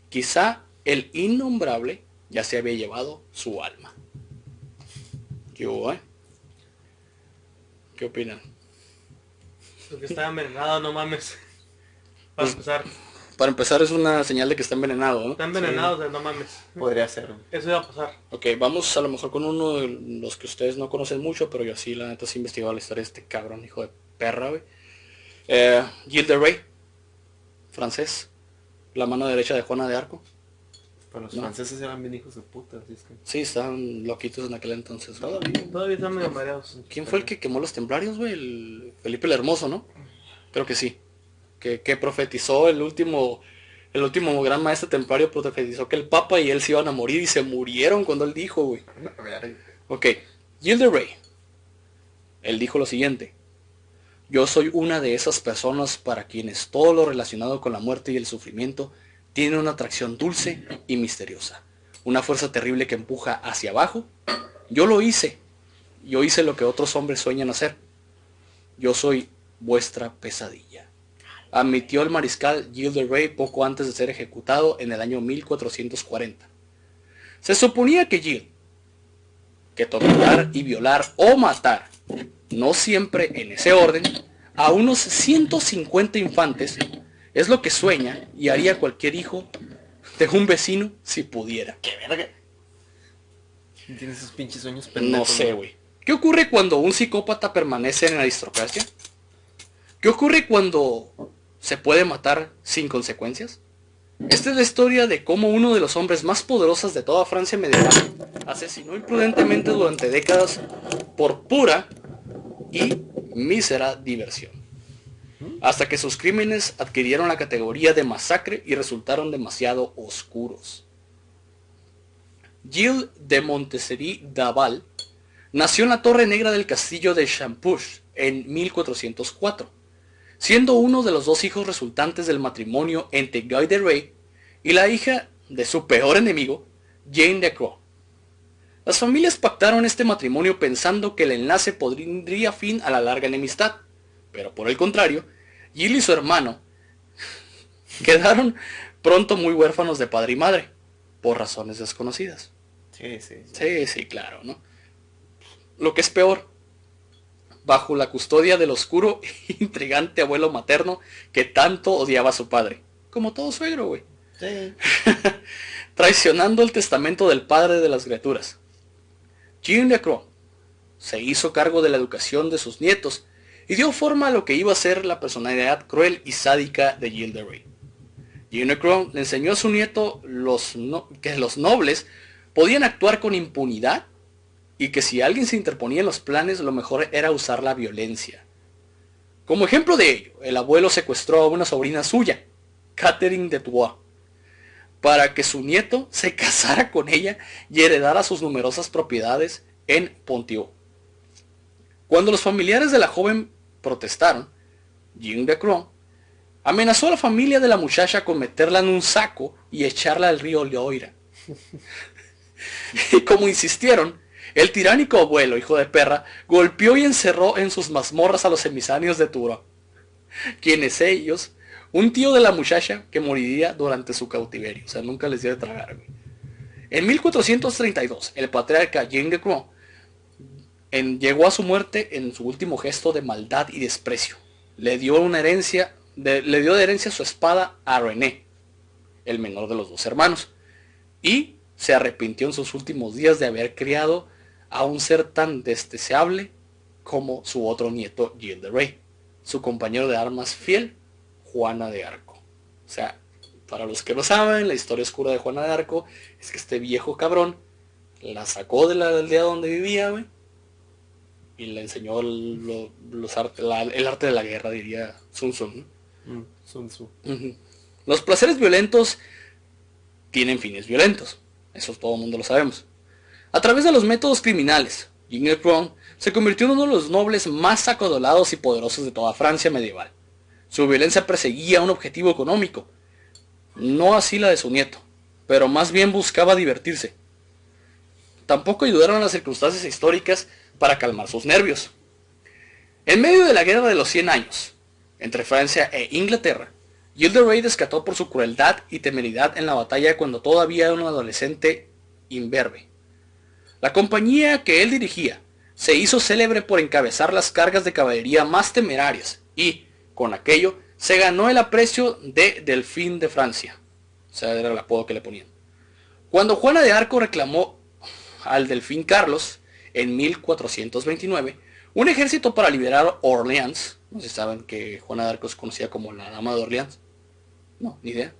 S1: Quizá el innombrable ya se había llevado su alma. ¿Qué hubo, ¿Qué opinan?
S2: Porque estaba envenenado, no mames. Para empezar.
S1: Para empezar es una señal de que está envenenado, ¿no?
S2: Está envenenado, o sea, no mames.
S3: Podría ser.
S2: Eso iba a pasar.
S1: Ok, vamos a lo mejor con uno de los que ustedes no conocen mucho, pero yo sí, la neta, sí he investigado la historia de este cabrón, hijo de perra, güey. Gilles de Rais, francés, la mano derecha de Juana de Arco.
S3: Pero los franceses eran bien hijos de puta, así es que...
S1: Sí, estaban loquitos en aquel entonces.
S2: Todavía están medio mareados.
S1: ¿Quién fue el que quemó los templarios, güey? El Felipe el Hermoso, ¿no? Creo que sí. Que profetizó el último gran maestro templario, profetizó que el Papa y él se iban a morir y se murieron cuando él dijo, güey. Ok, Gilles de Rais. Él dijo lo siguiente: yo soy una de esas personas para quienes todo lo relacionado con la muerte y el sufrimiento tiene una atracción dulce y misteriosa, una fuerza terrible que empuja hacia abajo. Yo lo hice. Yo hice lo que otros hombres sueñan hacer. Yo soy vuestra pesadilla. admitió el mariscal Gilles de Rey poco antes de ser ejecutado en el año 1440. Se suponía que Gilles, que torturar y violar o matar, no siempre en ese orden, a unos 150 infantes, es lo que sueña y haría cualquier hijo de un vecino si pudiera.
S3: ¿Qué verga? ¿Tienes esos pinches sueños
S1: No
S3: pendejos?
S1: sé, güey. ¿Qué ocurre cuando un psicópata permanece en la aristocracia? ¿Qué ocurre cuando se puede matar sin consecuencias? Esta es la historia de cómo uno de los hombres más poderosos de toda Francia medieval asesinó imprudentemente durante décadas por pura y mísera diversión, hasta que sus crímenes adquirieron la categoría de masacre y resultaron demasiado oscuros. Gilles de Montessery d'Aval nació en la Torre Negra del castillo de Champouche en 1404, siendo uno de los 2 hijos resultantes del matrimonio entre Guy de Rey y la hija de su peor enemigo, Jane de Croix. Las familias pactaron este matrimonio pensando que el enlace pondría fin a la larga enemistad, pero por el contrario, Gilles y su hermano quedaron pronto muy huérfanos de padre y madre, por razones desconocidas. Sí, claro, ¿no? Lo que es peor, bajo la custodia del oscuro e intrigante abuelo materno que tanto odiaba a su padre, como todo suegro, güey.
S3: Sí.
S1: Traicionando el testamento del padre de las criaturas. Jean de Croix se hizo cargo de la educación de sus nietos y dio forma a lo que iba a ser la personalidad cruel y sádica de Gilles de Rey. Jean de Croix le enseñó a su nieto que los nobles podían actuar con impunidad y que si alguien se interponía en los planes, lo mejor era usar la violencia. Como ejemplo de ello, el abuelo secuestró a una sobrina suya, Catherine de Troyes, para que su nieto se casara con ella y heredara sus numerosas propiedades en Ponthieu. Cuando los familiares de la joven protestaron, Jean de Croix amenazó a la familia de la muchacha con meterla en un saco y echarla al río Loira. Y como insistieron, el tiránico abuelo, hijo de perra, golpeó y encerró en sus mazmorras a los emisarios de Tours, quienes ellos, un tío de la muchacha que moriría durante su cautiverio, o sea, nunca les dio de tragar, güey. En 1432, el patriarca Jean de Croix llegó a su muerte en su último gesto de maldad y desprecio. Le dio de herencia su espada a René, el menor de los 2 hermanos, y se arrepintió en sus últimos días de haber criado a un ser tan despreciable como su otro nieto Gilles de Rey, su compañero de armas fiel, Juana de Arco. O sea, para los que no saben, la historia oscura de Juana de Arco es que este viejo cabrón la sacó de la aldea donde vivía, güey, y le enseñó el arte de la guerra, diría Sun Tzu, ¿no?
S3: Sun Tzu.
S1: Los placeres violentos tienen fines violentos. Eso todo el mundo lo sabemos. A través de los métodos criminales, Jean de Croix se convirtió en uno de los nobles más acodolados y poderosos de toda Francia medieval. Su violencia perseguía un objetivo económico, no así la de su nieto, pero más bien buscaba divertirse. Tampoco ayudaron las circunstancias históricas para calmar sus nervios. En medio de la guerra de los 100 años, entre Francia e Inglaterra, Gilles de Rey descató por su crueldad y temeridad en la batalla cuando todavía era un adolescente imberbe. La compañía que él dirigía se hizo célebre por encabezar las cargas de caballería más temerarias y, con aquello, se ganó el aprecio de Delfín de Francia. O sea, era el apodo que le ponían. Cuando Juana de Arco reclamó al Delfín Carlos, en 1429, un ejército para liberar Orleans. No sé si saben que Juana de Arco es conocida como la Dama de Orleans. No, ni idea.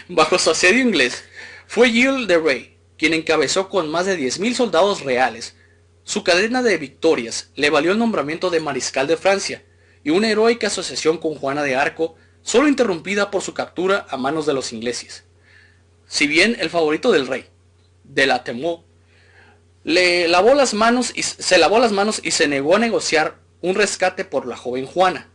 S1: Bajo su asedio inglés, fue Gilles de Rey quien encabezó con más de 10.000 soldados reales. Su cadena de victorias le valió el nombramiento de mariscal de Francia y una heroica asociación con Juana de Arco, solo interrumpida por su captura a manos de los ingleses. Si bien el favorito del rey, de la Temou, se lavó las manos y se negó a negociar un rescate por la joven Juana.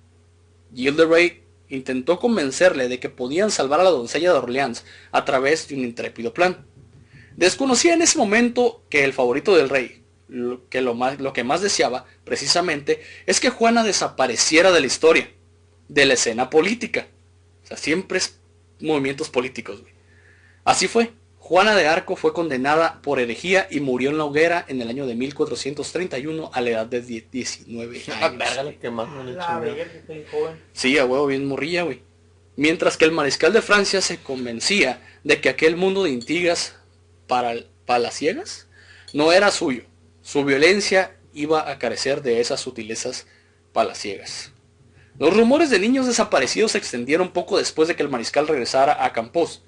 S1: Gilles de Rey intentó convencerle de que podían salvar a la doncella de Orleans a través de un intrépido plan. Desconocía en ese momento que el favorito del rey, lo que más deseaba, precisamente, es que Juana desapareciera de la historia, de la escena política. O sea, siempre es movimientos políticos, güey. Así fue. Juana de Arco fue condenada por herejía y murió en la hoguera en el año de 1431 a la edad de 19
S3: La
S1: años.
S3: verga, le quemaron el
S2: La
S3: chingado.
S2: verga, qué joven.
S1: Sí, a huevo, bien morrilla, güey. Mientras que el mariscal de Francia se convencía de que aquel mundo de intrigas palaciegas no era suyo. Su violencia iba a carecer de esas sutilezas palaciegas. Los rumores de niños desaparecidos se extendieron poco después de que el mariscal regresara a Campos.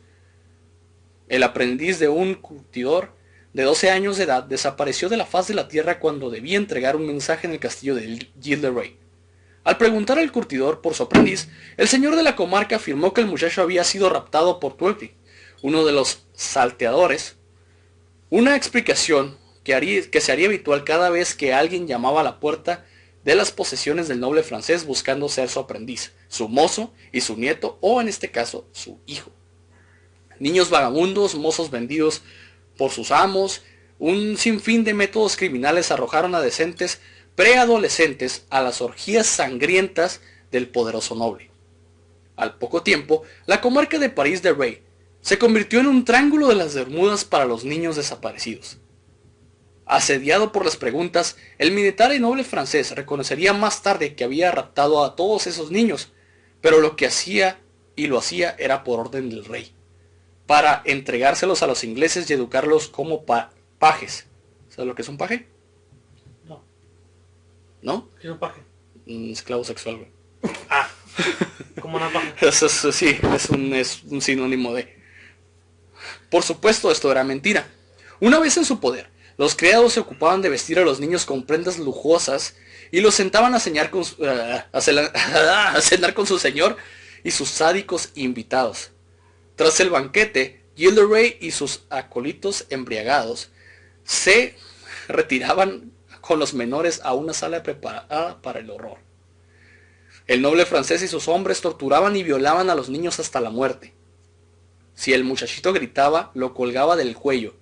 S1: El aprendiz de un curtidor de 12 años de edad desapareció de la faz de la tierra cuando debía entregar un mensaje en el castillo de Gilles de Rais. Al preguntar al curtidor por su aprendiz, el señor de la comarca afirmó que el muchacho había sido raptado por Twelfy, uno de los salteadores. Una explicación que se haría habitual cada vez que alguien llamaba a la puerta de las posesiones del noble francés buscando ser su aprendiz, su mozo y su nieto, o en este caso, su hijo. Niños vagabundos, mozos vendidos por sus amos, un sinfín de métodos criminales arrojaron a decentes preadolescentes a las orgías sangrientas del poderoso noble. Al poco tiempo, la comarca de París de Ray se convirtió en un triángulo de las Bermudas para los niños desaparecidos. Asediado por las preguntas, el militar y noble francés reconocería más tarde que había raptado a todos esos niños, pero lo que hacía y lo hacía era por orden del rey, para entregárselos a los ingleses y educarlos como pajes. ¿Sabes lo que es un paje?
S2: No,
S1: ¿No?
S2: ¿qué es un paje?
S1: Un esclavo sexual, güey.
S2: Ah, como una paja.
S1: Eso sí, es un sinónimo de... Por supuesto, esto era mentira. Una vez en su poder, los criados se ocupaban de vestir a los niños con prendas lujosas y los sentaban a cenar con su señor y sus sádicos invitados. Tras el banquete, Gilderay y sus acólitos embriagados se retiraban con los menores a una sala preparada para el horror. El noble francés y sus hombres torturaban y violaban a los niños hasta la muerte. Si el muchachito gritaba, lo colgaba del cuello,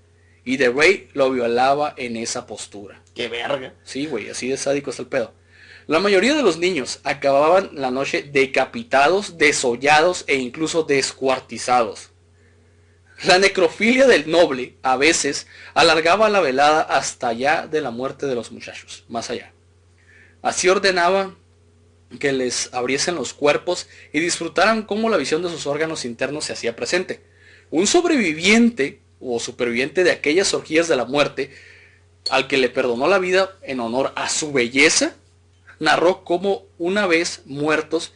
S1: y de Ray lo violaba en esa postura.
S3: ¡Qué verga!
S1: Sí, güey, así de sádico está el pedo. La mayoría de los niños acababan la noche decapitados, desollados e incluso descuartizados. La necrofilia del noble, a veces, alargaba la velada hasta allá de la muerte de los muchachos, más allá. Así ordenaba que les abriesen los cuerpos y disfrutaran cómo la visión de sus órganos internos se hacía presente. Un sobreviviente o superviviente de aquellas orgías de la muerte, al que le perdonó la vida en honor a su belleza, narró cómo una vez muertos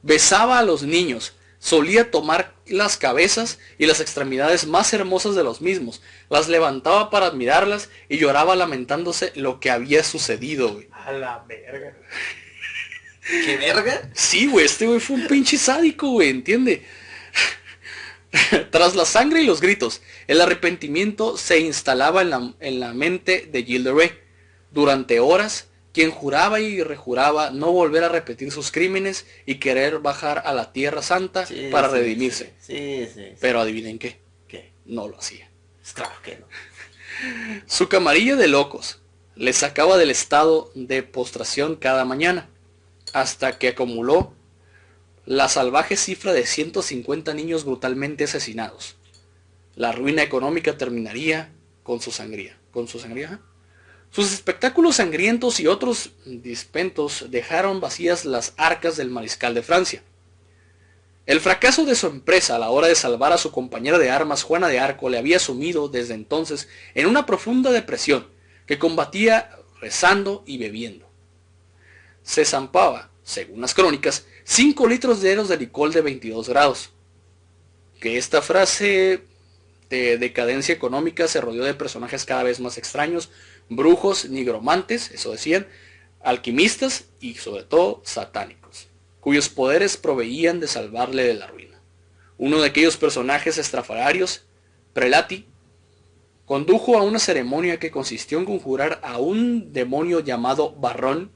S1: besaba a los niños, solía tomar las cabezas y las extremidades más hermosas de los mismos, las levantaba para admirarlas y lloraba lamentándose lo que había sucedido, güey.
S2: A la verga.
S3: ¿Qué verga?
S1: Sí, güey, este güey fue un pinche sádico, güey, ¿entiende? Tras la sangre y los gritos, el arrepentimiento se instalaba en la mente de Gilles de Rais. Durante horas, quien juraba y rejuraba no volver a repetir sus crímenes y querer bajar a la Tierra Santa para redimirse.
S3: Sí.
S1: Pero adivinen qué,
S3: ¿Qué?
S1: no lo hacía.
S3: Claro que no.
S1: Su camarilla de locos le sacaba del estado de postración cada mañana, hasta que acumuló la salvaje cifra de 150 niños brutalmente asesinados. La ruina económica terminaría con su sangría. ¿Ajá? Sus espectáculos sangrientos y otros dispentos dejaron vacías las arcas del mariscal de Francia. El fracaso de su empresa a la hora de salvar a su compañera de armas, Juana de Arco, le había sumido desde entonces en una profunda depresión que combatía rezando y bebiendo. Se zampaba, según las crónicas, 5 litros diarios de licor de 22 grados. Que esta frase de decadencia económica se rodeó de personajes cada vez más extraños, brujos, nigromantes, eso decían, alquimistas y sobre todo satánicos, cuyos poderes proveían de salvarle de la ruina. Uno de aquellos personajes estrafalarios, Prelati, condujo a una ceremonia que consistió en conjurar a un demonio llamado Barrón.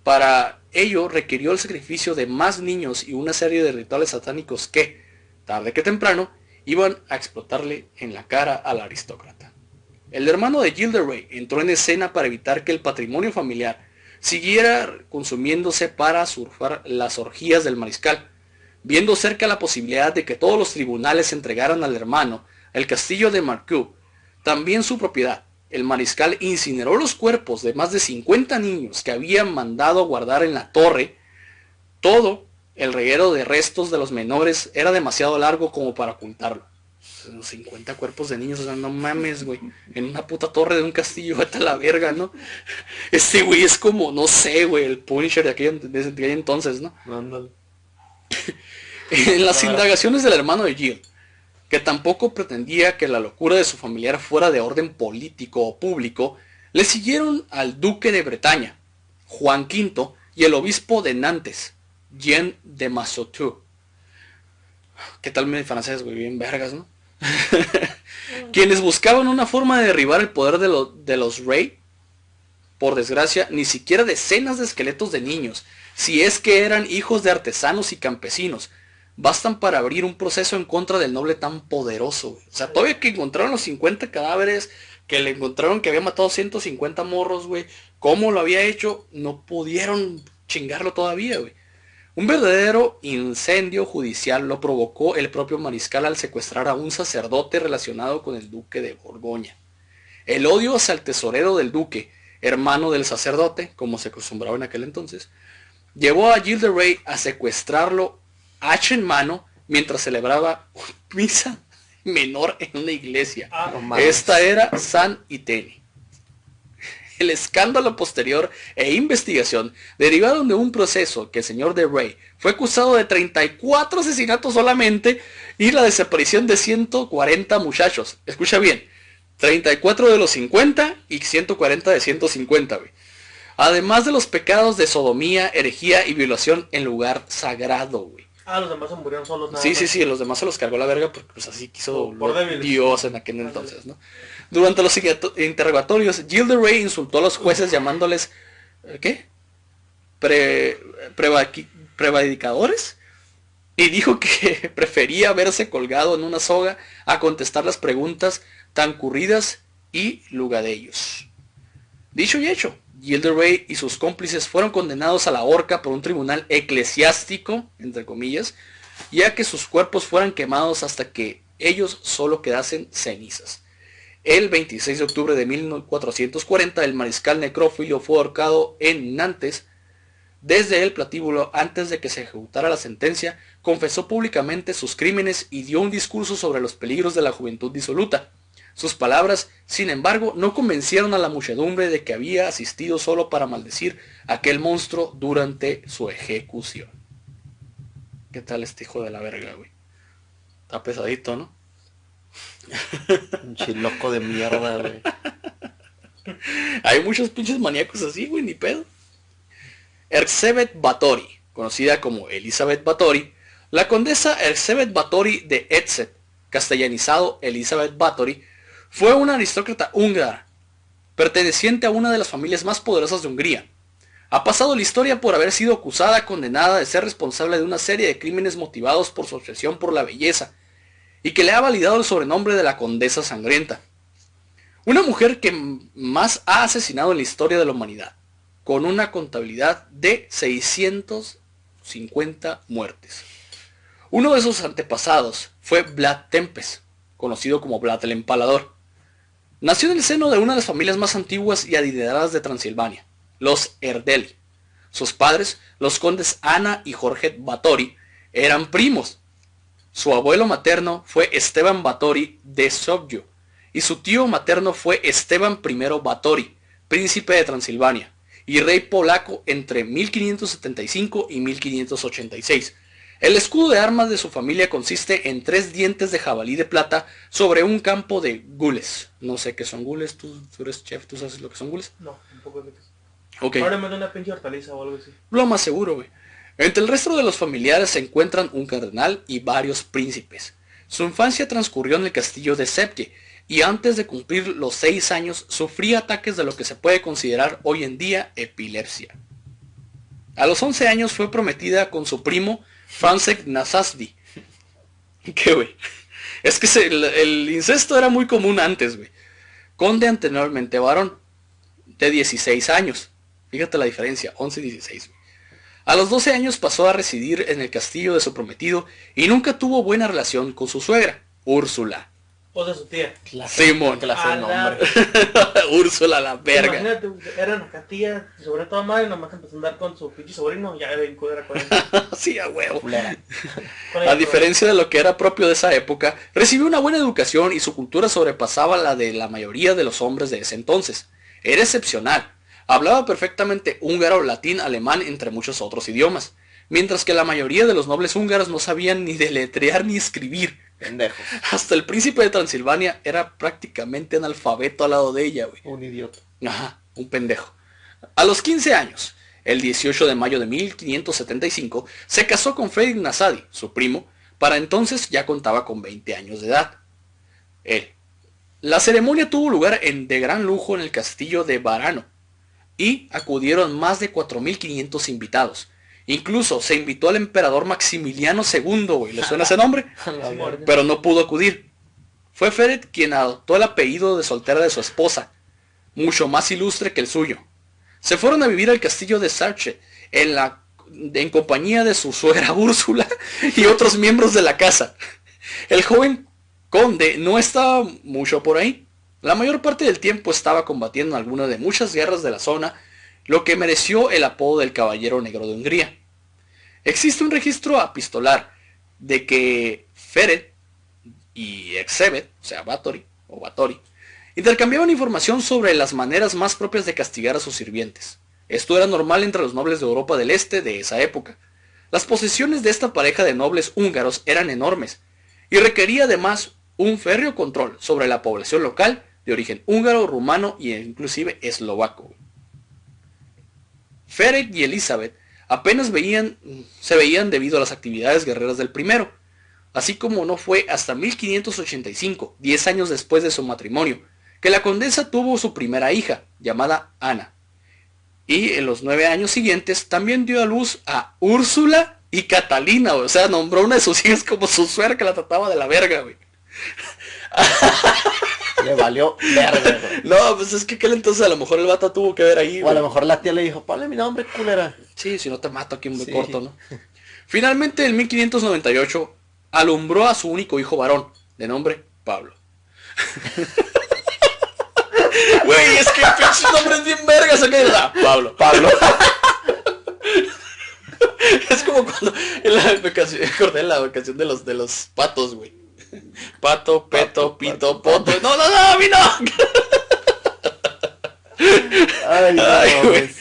S1: Para ello requirió el sacrificio de más niños y una serie de rituales satánicos que, tarde que temprano, iban a explotarle en la cara al aristócrata. El hermano de Gilles de Rais entró en escena para evitar que el patrimonio familiar siguiera consumiéndose para surfar las orgías del mariscal. Viendo cerca la posibilidad de que todos los tribunales entregaran al hermano el castillo de Marcoux, también su propiedad, el mariscal incineró los cuerpos de más de 50 niños que habían mandado guardar en la torre. Todo el reguero de restos de los menores era demasiado largo como para ocultarlo. 50 cuerpos de niños, o sea, no mames, güey. En una puta torre de un castillo, vete a la verga, ¿no? Este güey es como, no sé, güey, el Punisher de aquel entonces, ¿no?
S3: Ándale.
S1: En las indagaciones del hermano de Jill, que tampoco pretendía que la locura de su familiar fuera de orden político o público, le siguieron al duque de Bretaña, Juan V, y el obispo de Nantes, Jean de Mazotou. ¿Qué tal mi francés, güey? Bien vergas, ¿no? Quienes buscaban una forma de derribar el poder de los Rey. Por desgracia, ni siquiera decenas de esqueletos de niños, si es que eran hijos de artesanos y campesinos, bastan para abrir un proceso en contra del noble tan poderoso, güey. O sea, todavía que encontraron los 50 cadáveres, que le encontraron que había matado 150 morros, güey, cómo lo había hecho, no pudieron chingarlo todavía, güey. Un verdadero incendio judicial lo provocó el propio mariscal al secuestrar a un sacerdote relacionado con el duque de Borgoña. El odio hacia el tesorero del duque, hermano del sacerdote, como se acostumbraba en aquel entonces, llevó a Gilles de Rais a secuestrarlo hacha en mano mientras celebraba misa menor en una iglesia. Esta era San Iteni. El escándalo posterior e investigación derivaron de un proceso que el señor de Rais fue acusado de 34 asesinatos solamente y la desaparición de 140 muchachos. Escucha bien, 34 de los 50 y 140 de 150, güey. Además de los pecados de sodomía, herejía y violación en lugar sagrado, güey.
S2: Los demás se murieron solos nada
S1: Sí,
S2: más.
S1: sí, los demás se los cargó la verga porque pues así quiso
S2: Por débiles.
S1: Dios en aquel entonces, ¿no? Durante los interrogatorios, Gilles de Rais insultó a los jueces llamándoles, ¿qué? Prevaricadores. Y dijo que prefería verse colgado en una soga a contestar las preguntas tan curridas y lugadellos. Dicho y hecho, Gilles de Rais y sus cómplices fueron condenados a la horca por un tribunal eclesiástico, entre comillas, ya que sus cuerpos fueran quemados hasta que ellos solo quedasen cenizas. El 26 de octubre de 1440, el mariscal necrófilo fue ahorcado en Nantes. Desde el platíbulo, antes de que se ejecutara la sentencia, confesó públicamente sus crímenes y dio un discurso sobre los peligros de la juventud disoluta. Sus palabras, sin embargo, no convencieron a la muchedumbre de que había asistido solo para maldecir a aquel monstruo durante su ejecución. ¿Qué tal este hijo de la verga, güey? Está pesadito, ¿no?
S3: Un chiloco de mierda, güey.
S1: Hay muchos pinches maníacos así, güey, ni pedo. Erzsébet Báthory, conocida como Elizabeth Báthory, la condesa Erzsébet Báthory de Edsel, castellanizado Elizabeth Báthory, fue una aristócrata húngara, perteneciente a una de las familias más poderosas de Hungría. Ha pasado la historia por haber sido acusada, condenada de ser responsable de una serie de crímenes motivados por su obsesión por la belleza, y que le ha validado el sobrenombre de la Condesa Sangrienta. Una mujer que más ha asesinado en la historia de la humanidad, con una contabilidad de 650 muertes. Uno de sus antepasados fue Vlad Tepes, conocido como Vlad el Empalador. Nació en el seno de una de las familias más antiguas y adineradas de Transilvania, los Erdeli. Sus padres, los condes Ana y Jorge Báthory, eran primos. Su abuelo materno fue Esteban Báthory de Sopio, y su tío materno fue Esteban I Báthory, príncipe de Transilvania, y rey polaco entre 1575 y 1586. El escudo de armas de su familia consiste en 3 dientes de jabalí de plata sobre un campo de gules. No sé qué son gules, tú eres chef, ¿tú sabes lo que son gules?
S2: No, un poco de eso.
S1: Ok.
S2: Ahora me da una pinche hortaliza o algo así.
S1: Lo más seguro, güey. Entre el resto de los familiares se encuentran un cardenal y varios príncipes. Su infancia transcurrió en el castillo de Sepke, y antes de cumplir los 6 años sufría ataques de lo que se puede considerar hoy en día epilepsia. A los 11 años fue prometida con su primo Francesc Nasasdi. ¿Qué, güey? Es que el incesto era muy común antes, güey. Conde anteriormente varón, de 16 años. Fíjate la diferencia, 11 y 16. A los 12 años pasó a residir en el castillo de su prometido y nunca tuvo buena relación con su suegra, Úrsula.
S2: O sea, su tía.
S1: Simón.
S3: Clase de nombre.
S1: Úrsula la verga.
S2: Imagínate, eran acá tía, sobre todo madre, nomás empezó a andar con su pinche sobrino, ya de era con él.
S1: Sí, a huevo.
S3: Culera.
S1: A diferencia de lo que era propio de esa época, recibió una buena educación y su cultura sobrepasaba la de la mayoría de los hombres de ese entonces. Era excepcional. Hablaba perfectamente húngaro, latín, alemán, entre muchos otros idiomas. Mientras que la mayoría de los nobles húngaros no sabían ni deletrear ni escribir.
S3: Pendejos.
S1: Hasta el príncipe de Transilvania era prácticamente analfabeto al lado de ella, güey.
S3: Un idiota.
S1: Ajá, un pendejo. A los 15 años, el 18 de mayo de 1575, se casó con Fredrik Nasadi, su primo. Para entonces ya contaba con 20 años de edad. Él. La ceremonia tuvo lugar de gran lujo en el castillo de Varano y acudieron más de 4.500 invitados. Incluso se invitó al emperador Maximiliano II, güey. ¿Le suena ese nombre? Pero no pudo acudir. Fue Fredrik quien adoptó el apellido de soltera de su esposa, mucho más ilustre que el suyo. Se fueron a vivir al castillo de Sarche en compañía de su suegra Úrsula y otros miembros de la casa. El joven conde no estaba mucho por ahí. La mayor parte del tiempo estaba combatiendo en alguna de muchas guerras de la zona, lo que mereció el apodo del Caballero Negro de Hungría. Existe un registro epistolar de que Fered y Exebet, o sea, Báthory, intercambiaban información sobre las maneras más propias de castigar a sus sirvientes. Esto era normal entre los nobles de Europa del Este de esa época. Las posesiones de esta pareja de nobles húngaros eran enormes, y requería además un férreo control sobre la población local de origen húngaro, rumano e inclusive eslovaco. Fered y Elizabeth apenas se veían debido a las actividades guerreras del primero, así como no fue hasta 1585, 10 años después de su matrimonio, que la condesa tuvo su primera hija, llamada Ana. Y en los 9 años siguientes también dio a luz a Úrsula y Catalina, o sea, nombró a una de sus hijas como su suegra que la trataba de la verga, güey.
S3: Le valió verga, güey.
S1: No, pues es que aquel entonces a lo mejor el vato tuvo que ver ahí,
S3: O a
S1: güey.
S3: lo mejor la tía le dijo, ponle mi nombre, culera.
S1: Sí, si no te mato aquí muy
S3: Sí.
S1: corto, ¿no? Finalmente, en 1598, alumbró a su único hijo varón, de nombre Pablo. Güey, es que el pinche nombre es bien verga, se queda. Pablo. Es como cuando en la vacación, acordé de la vacación de los patos, güey. Pato, peto, pito, poto. No, a mí no.
S3: Ay, no,
S1: Ay, güey.
S3: pues.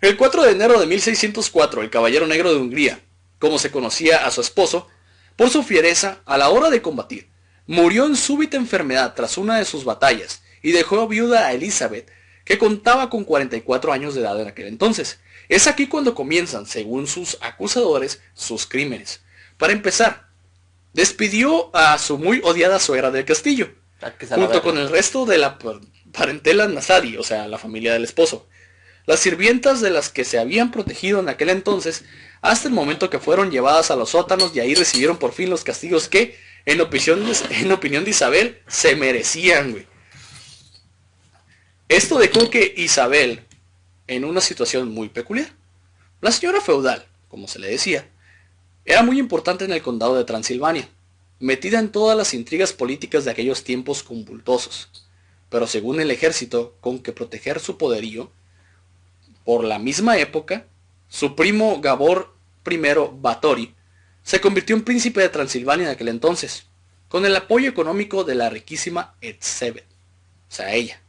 S1: El 4 de enero de 1604, el Caballero Negro de Hungría, como se conocía a su esposo, por su fiereza a la hora de combatir, murió en súbita enfermedad tras una de sus batallas y dejó viuda a Elizabeth, que contaba con 44 años de edad en aquel entonces. Es aquí cuando comienzan, según sus acusadores, sus crímenes. Para empezar, despidió a su muy odiada suegra del castillo,
S3: Ah, que se la
S1: junto
S3: verga.
S1: con el resto de la parentela Nasadi, o sea, la familia del esposo. Las sirvientas de las que se habían protegido en aquel entonces, hasta el momento que fueron llevadas a los sótanos y ahí recibieron por fin los castigos que, en opinión de Isabel, se merecían, güey. Esto dejó que Isabel en una situación muy peculiar. La señora feudal, como se le decía, era muy importante en el condado de Transilvania, metida en todas las intrigas políticas de aquellos tiempos convultosos. Pero según el ejército con que proteger su poderío, por la misma época, su primo Gabor I Báthory se convirtió en príncipe de Transilvania en aquel entonces, con el apoyo económico de la riquísima Etzsebet, o sea, ella.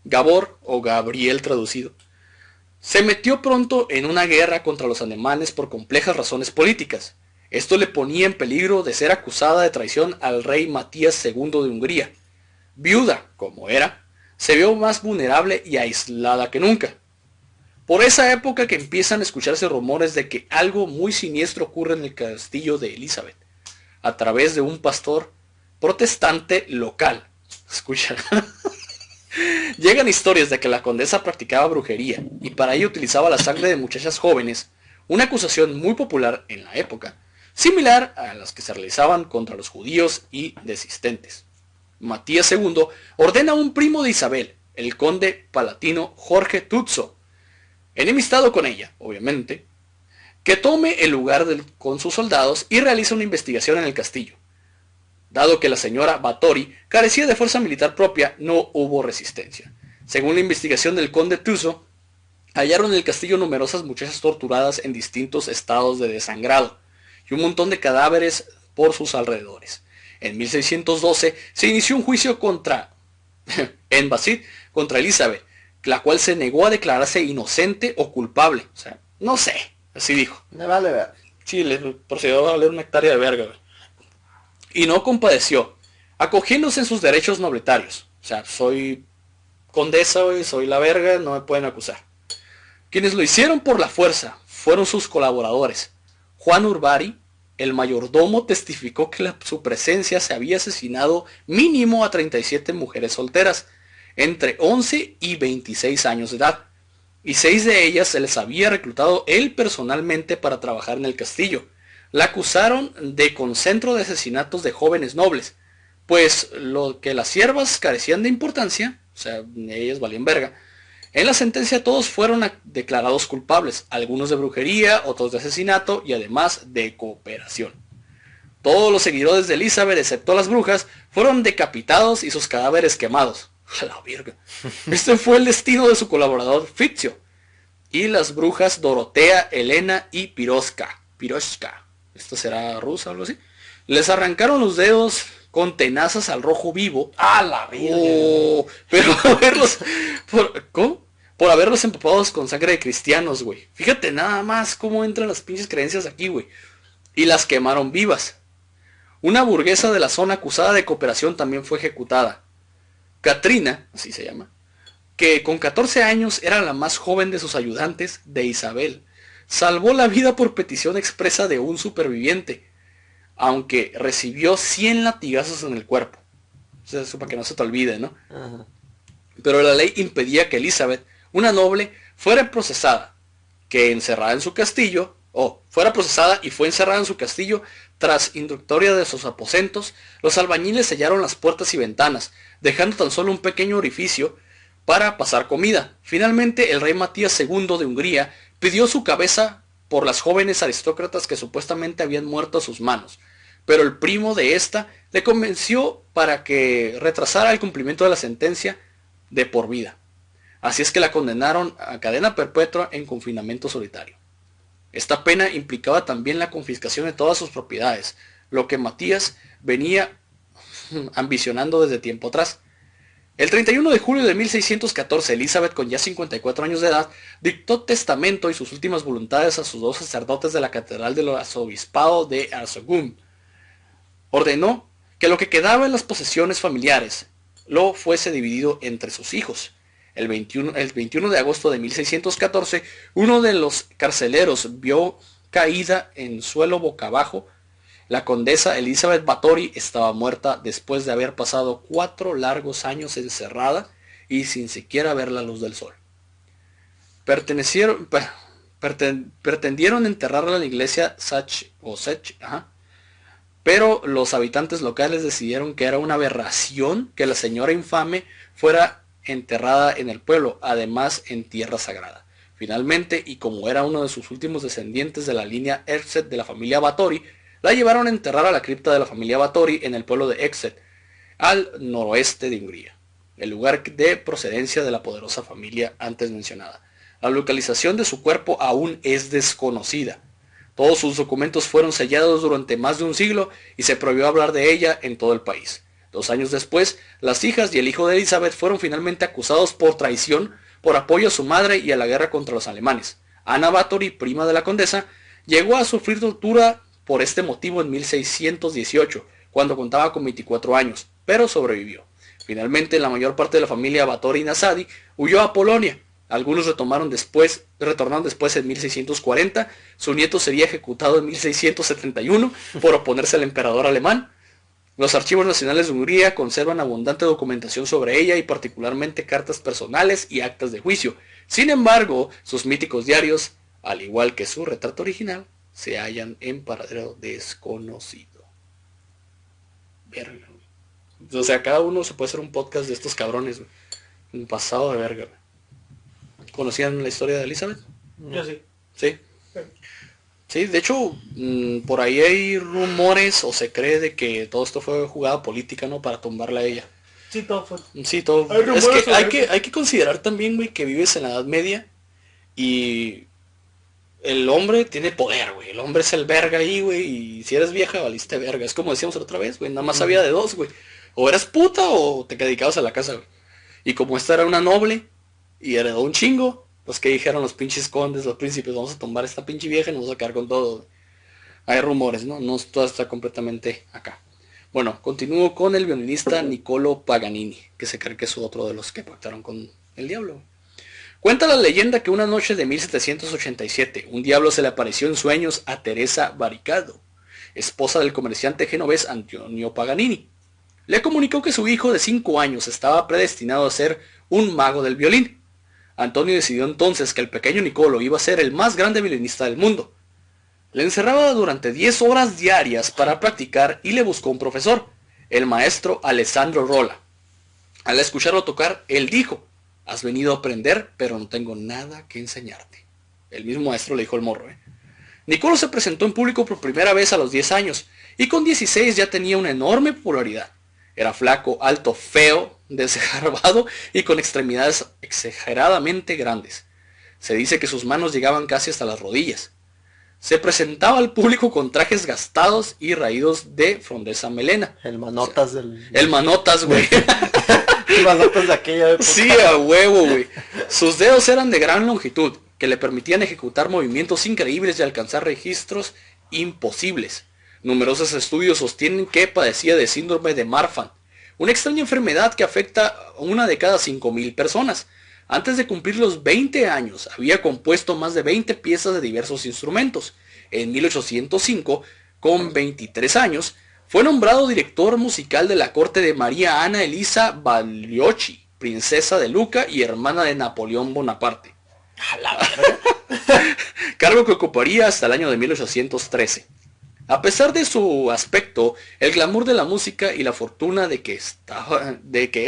S1: Gabor, o Gabriel traducido, se metió pronto en una guerra contra los alemanes por complejas razones políticas. Esto le ponía en peligro de ser acusada de traición al rey Matías II de Hungría. Viuda, como era, se vio más vulnerable y aislada que nunca. Por esa época que empiezan a escucharse rumores de que algo muy siniestro ocurre en el castillo de Elizabeth, a través de un pastor protestante local. Escucha. Llegan historias de que la condesa practicaba brujería y para ello utilizaba la sangre de muchachas jóvenes, una acusación muy popular en la época, similar a las que se realizaban contra los judíos y desistentes. Matías II ordena a un primo de Isabel, el conde palatino Jorge Tutso, enemistado con ella, obviamente, que tome el lugar con sus soldados y realiza una investigación en el castillo. Dado que la señora Báthory carecía de fuerza militar propia, no hubo resistencia. Según la investigación del conde Tuso, hallaron en el castillo numerosas muchachas torturadas en distintos estados de desangrado y un montón de cadáveres por sus alrededores. En 1612 se inició un juicio en Basit contra Elizabeth, la cual se negó a declararse inocente o culpable. O sea, no sé, así dijo.
S3: Me vale ver.
S1: Sí, le procedió a valer una hectárea de verga, güey. Y no compadeció, acogiéndose en sus derechos nobletarios. O sea, soy condesa, güey, soy la verga, no me pueden acusar. Quienes lo hicieron por la fuerza fueron sus colaboradores. Juan Urbari, el mayordomo, testificó que su presencia se había asesinado mínimo a 37 mujeres solteras, entre 11 y 26 años de edad, y 6 de ellas se les había reclutado él personalmente para trabajar en el castillo. La acusaron de concentro de asesinatos de jóvenes nobles, pues lo que las siervas carecían de importancia, o sea, ellas valían verga. En la sentencia todos fueron declarados culpables, algunos de brujería, otros de asesinato y además de cooperación. Todos los seguidores de Elizabeth, excepto las brujas, fueron decapitados y sus cadáveres quemados. A la verga. Este fue el destino de su colaborador Fitzio. Y las brujas Dorotea, Elena y Piroska. Esto será rusa o algo así. Les arrancaron los dedos con tenazas al rojo vivo.
S3: ¡A la verga!
S1: Pero por haberlos empapados con sangre de cristianos, güey. Fíjate nada más cómo entran las pinches creencias aquí, güey. Y las quemaron vivas. Una burguesa de la zona acusada de cooperación también fue ejecutada. Katrina, así se llama, que con 14 años era la más joven de sus ayudantes de Isabel, salvó la vida por petición expresa de un superviviente, aunque recibió 100 latigazos en el cuerpo. Eso para que no se te olvide, ¿no?
S3: Ajá.
S1: Pero la ley impedía que Elizabeth, una noble, fuera procesada y fue encerrada en su castillo. Tras inductoria de sus aposentos, los albañiles sellaron las puertas y ventanas, dejando tan solo un pequeño orificio para pasar comida. Finalmente, el rey Matías II de Hungría pidió su cabeza por las jóvenes aristócratas que supuestamente habían muerto a sus manos, pero el primo de esta le convenció para que retrasara el cumplimiento de la sentencia de por vida. Así es que la condenaron a cadena perpetua en confinamiento solitario. Esta pena implicaba también la confiscación de todas sus propiedades, lo que Matías venía ambicionando desde tiempo atrás. El 31 de julio de 1614, Elizabeth, con ya 54 años de edad, dictó testamento y sus últimas voluntades a sus 2 sacerdotes de la catedral del arzobispado de Arzogum. Ordenó que lo que quedaba en las posesiones familiares lo fuese dividido entre sus hijos. El 21 de agosto de 1614, uno de los carceleros vio caída en suelo boca abajo. La condesa Elizabeth Báthory estaba muerta después de haber pasado 4 largos años encerrada y sin siquiera ver la luz del sol. Pretendieron enterrarla en la iglesia Sech, pero los habitantes locales decidieron que era una aberración que la señora infame fuera enterrada en el pueblo, además en tierra sagrada. Finalmente, y como era uno de sus últimos descendientes de la línea Exet de la familia Báthory, la llevaron a enterrar a la cripta de la familia Báthory en el pueblo de Exet, al noroeste de Hungría, el lugar de procedencia de la poderosa familia antes mencionada. La localización de su cuerpo aún es desconocida. Todos sus documentos fueron sellados durante más de un siglo y se prohibió hablar de ella en todo el país. 2 años después, las hijas y el hijo de Elizabeth fueron finalmente acusados por traición, por apoyo a su madre y a la guerra contra los alemanes. Ana Báthory, prima de la condesa, llegó a sufrir tortura por este motivo en 1618, cuando contaba con 24 años, pero sobrevivió. Finalmente, la mayor parte de la familia Báthory-Nasadi huyó a Polonia. Algunos retornaron después en 1640. Su nieto sería ejecutado en 1671 por oponerse al emperador alemán. Los archivos nacionales de Hungría conservan abundante documentación sobre ella y particularmente cartas personales y actas de juicio. Sin embargo, sus míticos diarios, al igual que su retrato original, se hallan en paradero desconocido. Verga. O sea, cada uno se puede hacer un podcast de estos cabrones, güey. Un pasado de verga, güey. ¿Conocían la historia de Elizabeth?
S2: Yo sí.
S1: Sí. Sí, de hecho, por ahí hay rumores o se cree de que todo esto fue jugada política, ¿no? Para tumbarla a ella.
S2: Sí, todo fue.
S1: Sí, todo.
S2: Hay
S1: Es
S2: rumores
S1: que
S2: sobre eso.
S1: hay que considerar también, güey, que vives en la Edad Media y el hombre tiene poder, güey. El hombre es el verga ahí, güey. Y si eres vieja, valiste verga. Es como decíamos la otra vez, güey. Nada más había de dos, güey. O eras puta o te dedicabas a la casa, güey. Y como esta era una noble y heredó un chingo, pues que dijeron los pinches condes, los príncipes, vamos a tumbar a esta pinche vieja y nos vamos a quedar con todo, güey. Hay rumores, ¿no? No todo está completamente acá. Bueno, continúo con el violinista Niccolo Paganini, que se cree que es otro de los que pactaron con el diablo. Cuenta la leyenda que una noche de 1787, un diablo se le apareció en sueños a Teresa Barricado, esposa del comerciante genovés Antonio Paganini. Le comunicó que su hijo de 5 años estaba predestinado a ser un mago del violín. Antonio decidió entonces que el pequeño Niccolo iba a ser el más grande violinista del mundo. Le encerraba durante 10 horas diarias para practicar y le buscó un profesor, el maestro Alessandro Rolla. Al escucharlo tocar, él dijo: has venido a aprender, pero no tengo nada que enseñarte. El mismo maestro le dijo al morro, Niccolo se presentó en público por primera vez a los 10 años, y con 16 ya tenía una enorme popularidad. Era flaco, alto, feo, desgarbado y con extremidades exageradamente grandes. Se dice que sus manos llegaban casi hasta las rodillas. Se presentaba al público con trajes gastados y raídos de frondesa melena.
S3: El manotas del...
S1: El manotas, güey.
S3: El manotas de aquella época.
S1: Sí, a huevo, güey. Sus dedos eran de gran longitud, que le permitían ejecutar movimientos increíbles y alcanzar registros imposibles. Numerosos estudios sostienen que padecía de síndrome de Marfan, una extraña enfermedad que afecta a una de cada 5.000 personas. Antes de cumplir los 20 años, había compuesto más de 20 piezas de diversos instrumentos. En 1805, con 23 años, fue nombrado director musical de la corte de María Ana Elisa Bagliocchi, princesa de Lucca y hermana de Napoleón Bonaparte.
S3: A la verga.
S1: Cargo que ocuparía hasta el año de 1813. A pesar de su aspecto, el glamour de la música y la fortuna de que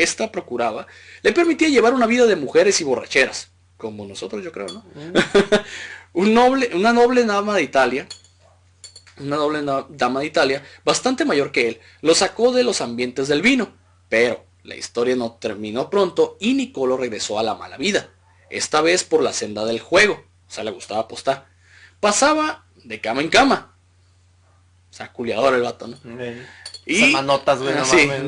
S1: ésta procuraba, le permitía llevar una vida de mujeres y borracheras, como nosotros yo creo, ¿no? Una noble dama de Italia, bastante mayor que él, lo sacó de los ambientes del vino, pero la historia no terminó pronto y Niccolo regresó a la mala vida, esta vez por la senda del juego, o sea, le gustaba apostar. Pasaba de cama en cama. O sea, culiador el vato, ¿no?
S3: Y... Esas manotas, güey, no
S1: sí,
S3: mames.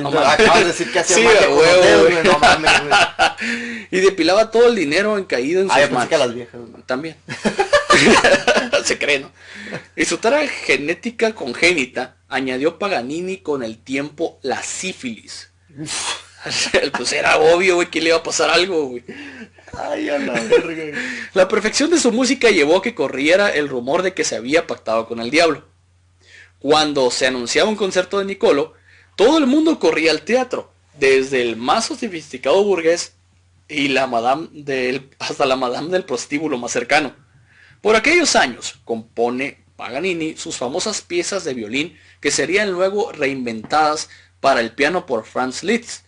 S1: no mames.
S3: Acabas de decir que hacía
S1: Sí,
S3: magia con los
S1: huevo,
S3: dedos,
S1: güey.
S3: güey, no mames, güey.
S1: Y depilaba todo el dinero encaído en sus
S3: Ah, yo pensé
S1: manos.
S3: que a las viejas, güey.
S1: También. Se cree, ¿no? Y su tara genética congénita añadió Paganini con el tiempo la sífilis. Pues era obvio, güey, que le iba a pasar algo, güey.
S3: Ay, a la verga, güey.
S1: La perfección de su música llevó a que corriera el rumor de que se había pactado con el diablo. Cuando se anunciaba un concierto de Niccolo, todo el mundo corría al teatro, desde el más sofisticado burgués y hasta la madame del prostíbulo más cercano. Por aquellos años compone Paganini sus famosas piezas de violín que serían luego reinventadas para el piano por Franz Liszt,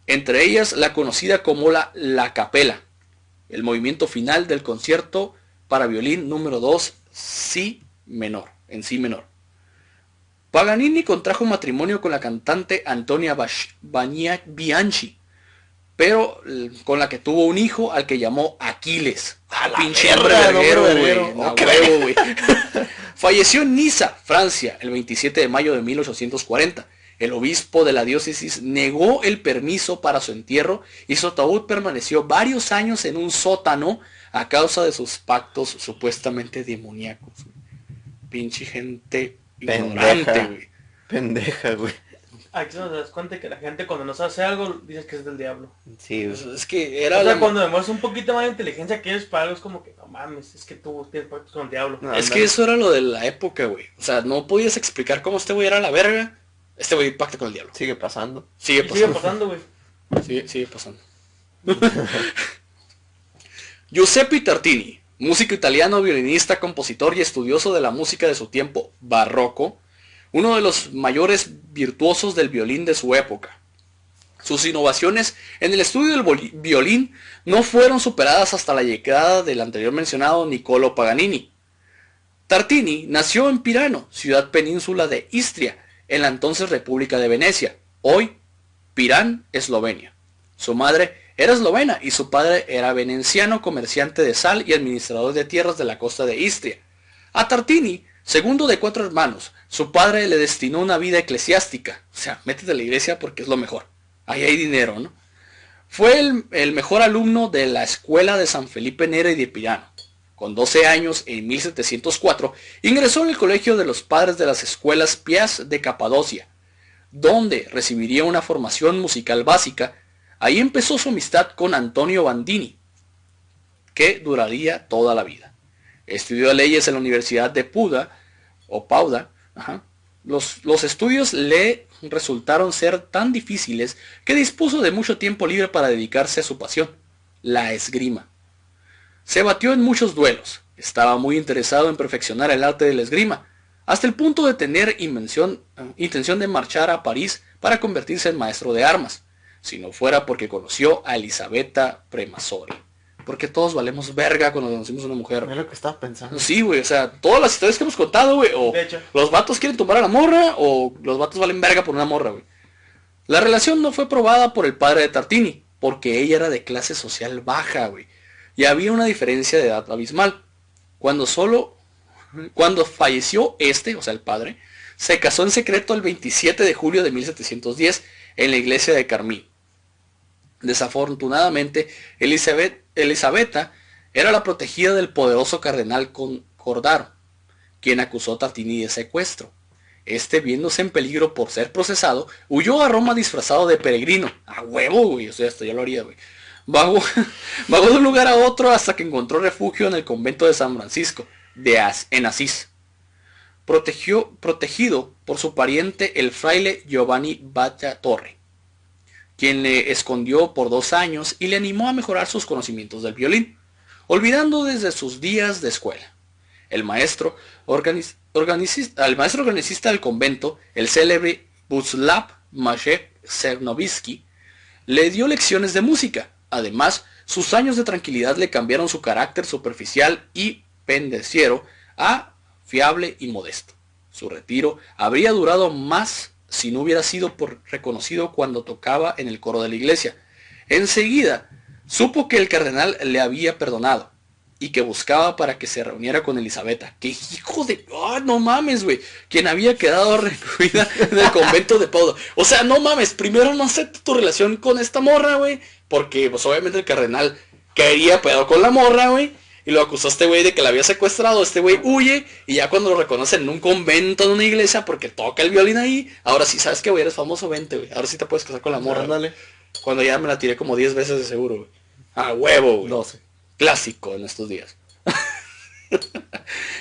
S1: entre ellas la conocida como la Capella, el movimiento final del concierto para violín número 2, en si menor. Paganini contrajo matrimonio con la cantante Antonia Bianchi, pero con la que tuvo un hijo al que llamó Aquiles.
S3: A la
S1: Pinche
S3: verga,
S1: hombre verguero,
S3: nombre
S1: güey.
S3: verguero.
S1: A
S3: Ok.
S1: huevo, güey. Falleció en Niza, Francia, el 27 de mayo de 1840. El obispo de la diócesis negó el permiso para su entierro y su ataúd permaneció varios años en un sótano a causa de sus pactos supuestamente demoníacos. Pinche gente ignorante, güey.
S3: Pendeja, güey.
S2: Aquí nos das cuenta que la gente cuando nos hace algo dices que es del diablo.
S3: Sí,
S1: Pues
S3: güey.
S1: es que
S2: O
S1: era
S2: sea, cuando demuestras un poquito más de inteligencia que ellos para algo es como que no mames, es que tú tienes pactos con el diablo.
S3: No,
S1: Es
S3: ándale.
S1: que eso era lo de la época, güey. O sea, no podías explicar cómo este güey era la verga. Este güey pacta con el diablo.
S3: Sigue pasando.
S1: Sigue
S2: Y sigue
S1: pasando.
S2: pasando, güey.
S1: Sigue pasando. Giuseppe Tartini, músico italiano, violinista, compositor y estudioso de la música de su tiempo barroco, uno de los mayores virtuosos del violín de su época. Sus innovaciones en el estudio del violín no fueron superadas hasta la llegada del anterior mencionado Niccolò Paganini. Tartini nació en Pirano, ciudad península de Istria, en la entonces República de Venecia, hoy Pirán, Eslovenia. Su madre era eslovena y su padre era veneciano, comerciante de sal y administrador de tierras de la costa de Istria. A Tartini, segundo de 4 hermanos, su padre le destinó una vida eclesiástica, o sea, métete a la iglesia porque es lo mejor, ahí hay dinero, ¿no? Fue el mejor alumno de la escuela de San Felipe Neri de Pirano. Con 12 años, en 1704, ingresó en el colegio de los padres de las escuelas pías de Capadocia, donde recibiría una formación musical básica. Ahí empezó su amistad con Antonio Bandini, que duraría toda la vida. Estudió leyes en la Universidad de Padua. Los estudios le resultaron ser tan difíciles que dispuso de mucho tiempo libre para dedicarse a su pasión, la esgrima. Se batió en muchos duelos, estaba muy interesado en perfeccionar el arte de la esgrima, hasta el punto de tener intención de marchar a París para convertirse en maestro de armas, si no fuera porque conoció a Elisabetta Premasori. Porque todos valemos verga cuando conocimos a una mujer.
S3: Es lo que estaba pensando.
S1: Sí, güey, o sea, todas las historias que hemos contado, güey, o los vatos quieren tumbar a la morra, o los vatos valen verga por una morra, güey. La relación no fue probada por el padre de Tartini, porque ella era de clase social baja, güey. Y había una diferencia de edad abismal. Cuando falleció o sea el padre, se casó en secreto el 27 de julio de 1710 en la iglesia de Carmín. Desafortunadamente, Elisabetta era la protegida del poderoso cardenal Cordaro, quien acusó a Tartini de secuestro. Este, viéndose en peligro por ser procesado, huyó a Roma disfrazado de peregrino. A huevo, güey, o sea, esto ya lo haría, güey. Vagó de un lugar a otro hasta que encontró refugio en el convento de San Francisco, en Asís. Protegido por su pariente el fraile Giovanni Batta Torre, quien le escondió por 2 años y le animó a mejorar sus conocimientos del violín, olvidando desde sus días de escuela. El maestro organicista del convento, el célebre Václav Maciej-Czernowiski, le dio lecciones de música. Además, sus años de tranquilidad le cambiaron su carácter superficial y pendenciero a fiable y modesto. Su retiro habría durado más si no hubiera sido reconocido cuando tocaba en el coro de la iglesia. Enseguida, supo que el cardenal le había perdonado y que buscaba para que se reuniera con Elisabetta. ¡Qué hijo de... ¡Ah, no mames, güey! Quien había quedado recluida en el convento de Padua. O sea, no mames, primero no acepta tu relación con esta morra, güey, porque pues obviamente el cardenal quería pedo con la morra, güey, y lo acusó a este güey de que la había secuestrado. Este güey huye y ya cuando lo reconocen en un convento, en una iglesia, porque toca el violín ahí, ahora sí, ¿sabes qué, güey? Eres famoso, vente, güey. Ahora sí te puedes casar con la morra.
S3: Ándale.
S1: Cuando ya me la tiré como 10 veces de seguro, güey. A huevo, güey.
S3: 12.
S1: Clásico en estos días.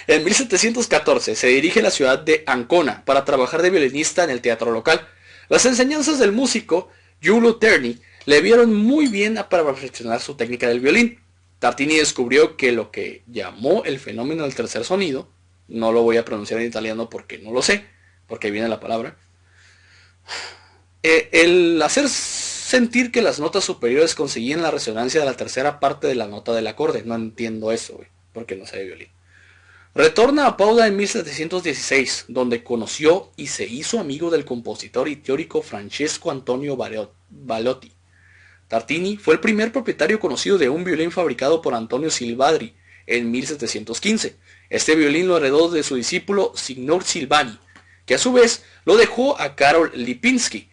S1: En 1714 se dirige a la ciudad de Ancona para trabajar de violinista en el teatro local. Las enseñanzas del músico Giulio Terni le vieron muy bien para perfeccionar su técnica del violín. Tartini descubrió que lo que llamó el fenómeno del tercer sonido, no lo voy a pronunciar en italiano porque no lo sé, porque viene la palabra, el hacer sentir que las notas superiores conseguían la resonancia de la tercera parte de la nota del acorde. No entiendo eso, güey, porque no sé de violín. Retorna a Padua en 1716, donde conoció y se hizo amigo del compositor y teórico Francesco Antonio Balotti. Tartini fue el primer propietario conocido de un violín fabricado por Antonio Silvadri en 1715. Este violín lo heredó de su discípulo Signor Silvani, que a su vez lo dejó a Karol Lipinski,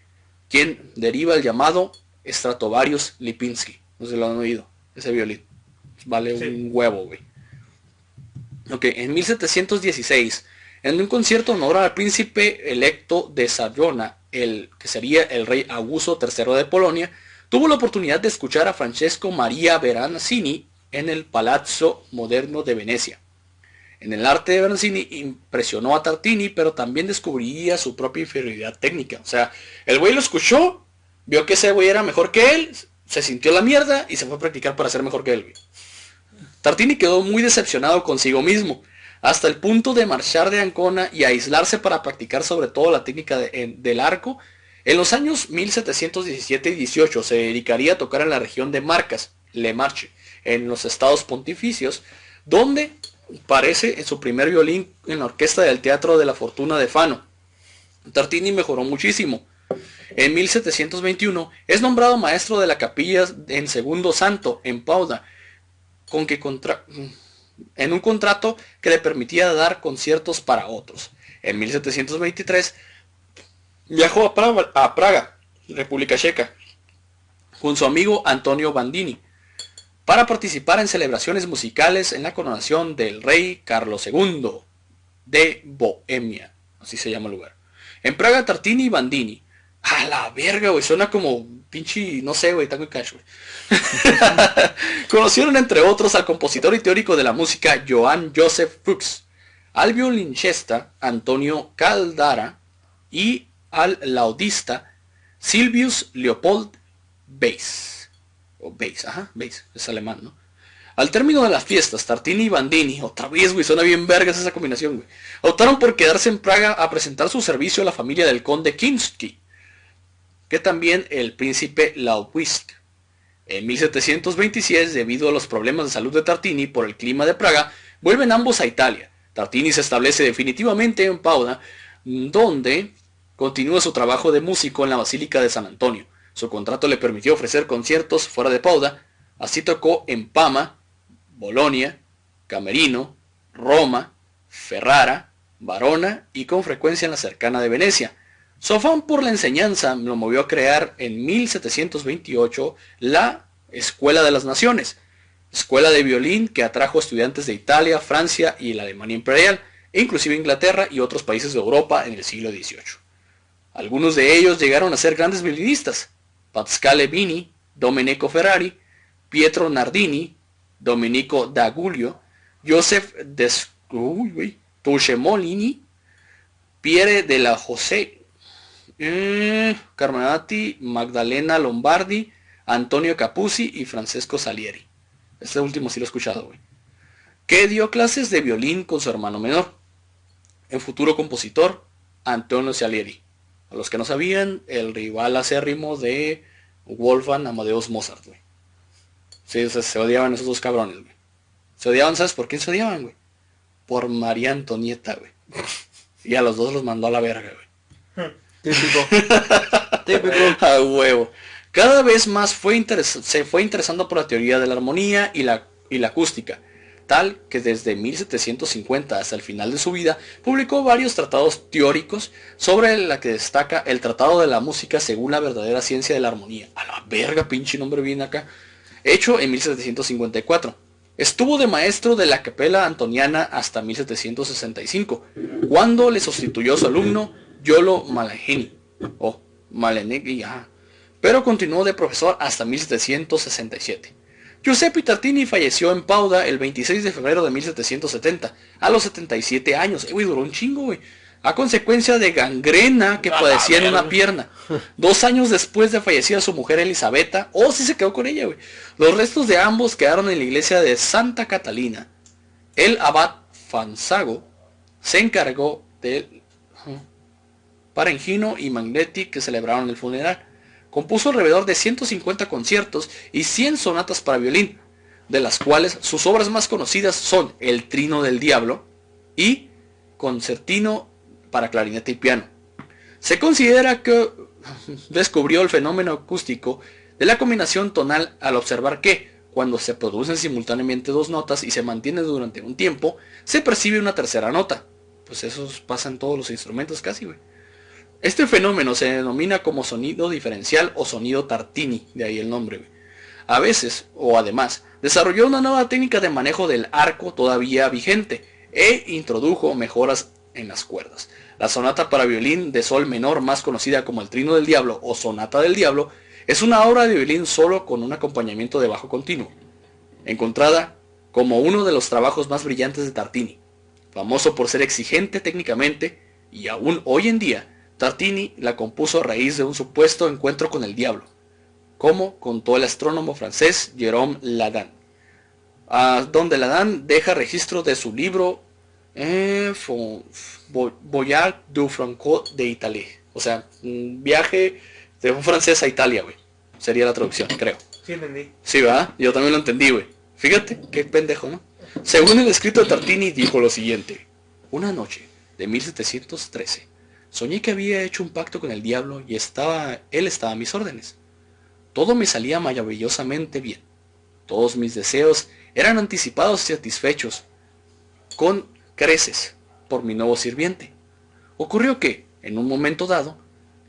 S1: quien deriva el llamado Stratovarius Lipinski. No sé si lo han oído, ese violín. Vale sí. Un huevo, güey. Ok, en 1716, en un concierto en honor al príncipe electo de Sajonia, que sería el rey Augusto III de Polonia, tuvo la oportunidad de escuchar a Francesco Maria Vernazzini en el Palazzo Moderno de Venecia. En el arte de Vernazzini impresionó a Tartini, pero también descubriría su propia inferioridad técnica. O sea, el güey lo escuchó, vio que ese güey era mejor que él, se sintió la mierda y se fue a practicar para ser mejor que él, güey. Tartini quedó muy decepcionado consigo mismo, hasta el punto de marchar de Ancona y aislarse para practicar sobre todo la técnica del arco En los años 1717 y 18 se dedicaría a tocar en la región de Marcas, Le Marche, en los estados pontificios, donde aparece en su primer violín en la orquesta del Teatro de la Fortuna de Fano. Tartini mejoró muchísimo. En 1721 es nombrado maestro de la capilla en Segundo Santo, en Pauda, en un contrato que le permitía dar conciertos para otros. En 1723 viajó a Praga, República Checa, con su amigo Antonio Bandini, para participar en celebraciones musicales en la coronación del rey Carlos II de Bohemia, así se llama el lugar. En Praga, Tartini y Bandini. A la verga, güey, suena como pinche, no sé, güey, Tango y Cash, güey. Conocieron entre otros al compositor y teórico de la música Johann Joseph Fuchs, al violincesta Antonio Caldara y al laudista Silvius Leopold Weiss. O Weiss, ajá, Weiss, es alemán, ¿no? Al término de las fiestas, Tartini y Bandini, otra vez, güey, suena bien vergas esa combinación, güey, optaron por quedarse en Praga a presentar su servicio a la familia del conde Kinsky, que también el príncipe Laubwisk. En 1726, debido a los problemas de salud de Tartini por el clima de Praga, vuelven ambos a Italia. Tartini se establece definitivamente en Pauda, donde continúa su trabajo de músico en la Basílica de San Antonio. Su contrato le permitió ofrecer conciertos fuera de Pauda, así tocó en Parma, Bolonia, Camerino, Roma, Ferrara, Verona y con frecuencia en la cercana de Venecia. Su afán por la enseñanza lo movió a crear en 1728 la Escuela de las Naciones, escuela de violín que atrajo estudiantes de Italia, Francia y la Alemania Imperial, e inclusive Inglaterra y otros países de Europa en el siglo XVIII. Algunos de ellos llegaron a ser grandes violinistas: Pasquale Vini, Domenico Ferrari, Pietro Nardini, Domenico da Giulio, Joseph Tuscemolini, Pierre de la José, Carminati, Magdalena Lombardi, Antonio Capuzzi y Francesco Salieri. Este último sí lo he escuchado, güey. Que dio clases de violín con su hermano menor, el futuro compositor Antonio Salieri. A los que no sabían, el rival acérrimo de Wolfgang Amadeus Mozart, güey. Sí, se odiaban esos dos cabrones, güey. Se odiaban, ¿sabes por quién se odiaban, güey? Por María Antonieta, güey. Y a los dos los mandó a la verga, güey.
S3: Típico. Típico.
S1: A huevo. Cada vez más se fue interesando por la teoría de la armonía y la acústica, tal que desde 1750 hasta el final de su vida publicó varios tratados teóricos, sobre la que destaca el Tratado de la Música según la verdadera ciencia de la armonía. A la verga, pinche nombre viene acá. Hecho en 1754. Estuvo de maestro de la Capella Antoniana hasta 1765, cuando le sustituyó su alumno Yolo Malageni, o Malenegri, pero continuó de profesor hasta 1767. Giuseppe Tartini falleció en Pauda el 26 de febrero de 1770, a los 77 años. Güey, duró un chingo, güey. A consecuencia de gangrena que padecía en una pierna. 2 años después de fallecida su mujer Elisabetta, sí se quedó con ella, güey. Los restos de ambos quedaron en la iglesia de Santa Catalina. El abad Fanzago se encargó del Parengino y Magnetti, que celebraron el funeral. Compuso alrededor de 150 conciertos y 100 sonatas para violín, de las cuales sus obras más conocidas son El Trino del Diablo y Concertino para clarinete y piano. Se considera que descubrió el fenómeno acústico de la combinación tonal al observar que, cuando se producen simultáneamente dos notas y se mantienen durante un tiempo, se percibe una tercera nota. Pues eso pasa en todos los instrumentos casi, güey. Este fenómeno se denomina como sonido diferencial o sonido Tartini, de ahí el nombre, güey. A veces, o además, desarrolló una nueva técnica de manejo del arco todavía vigente e introdujo mejoras en las cuerdas. La sonata para violín de sol menor, más conocida como el Trino del Diablo o Sonata del Diablo, es una obra de violín solo con un acompañamiento de bajo continuo, encontrada como uno de los trabajos más brillantes de Tartini. Famoso por ser exigente técnicamente, y aún hoy en día, Tartini la compuso a raíz de un supuesto encuentro con el diablo, como contó el astrónomo francés Jérôme Ladan, donde Ladan deja registro de su libro Voyage du Franco de Italie, O sea, un viaje de un francés a Italia, güey. Sería la traducción, creo.
S2: Sí, entendí.
S1: Sí, ¿verdad? Yo también lo entendí, güey. Fíjate, qué pendejo, ¿no? Según el escrito de Tartini, dijo lo siguiente. Una noche de 1713, soñé que había hecho un pacto con el diablo y él estaba a mis órdenes. Todo me salía maravillosamente bien. Todos mis deseos eran anticipados y satisfechos con creces por mi nuevo sirviente. Ocurrió que, en un momento dado,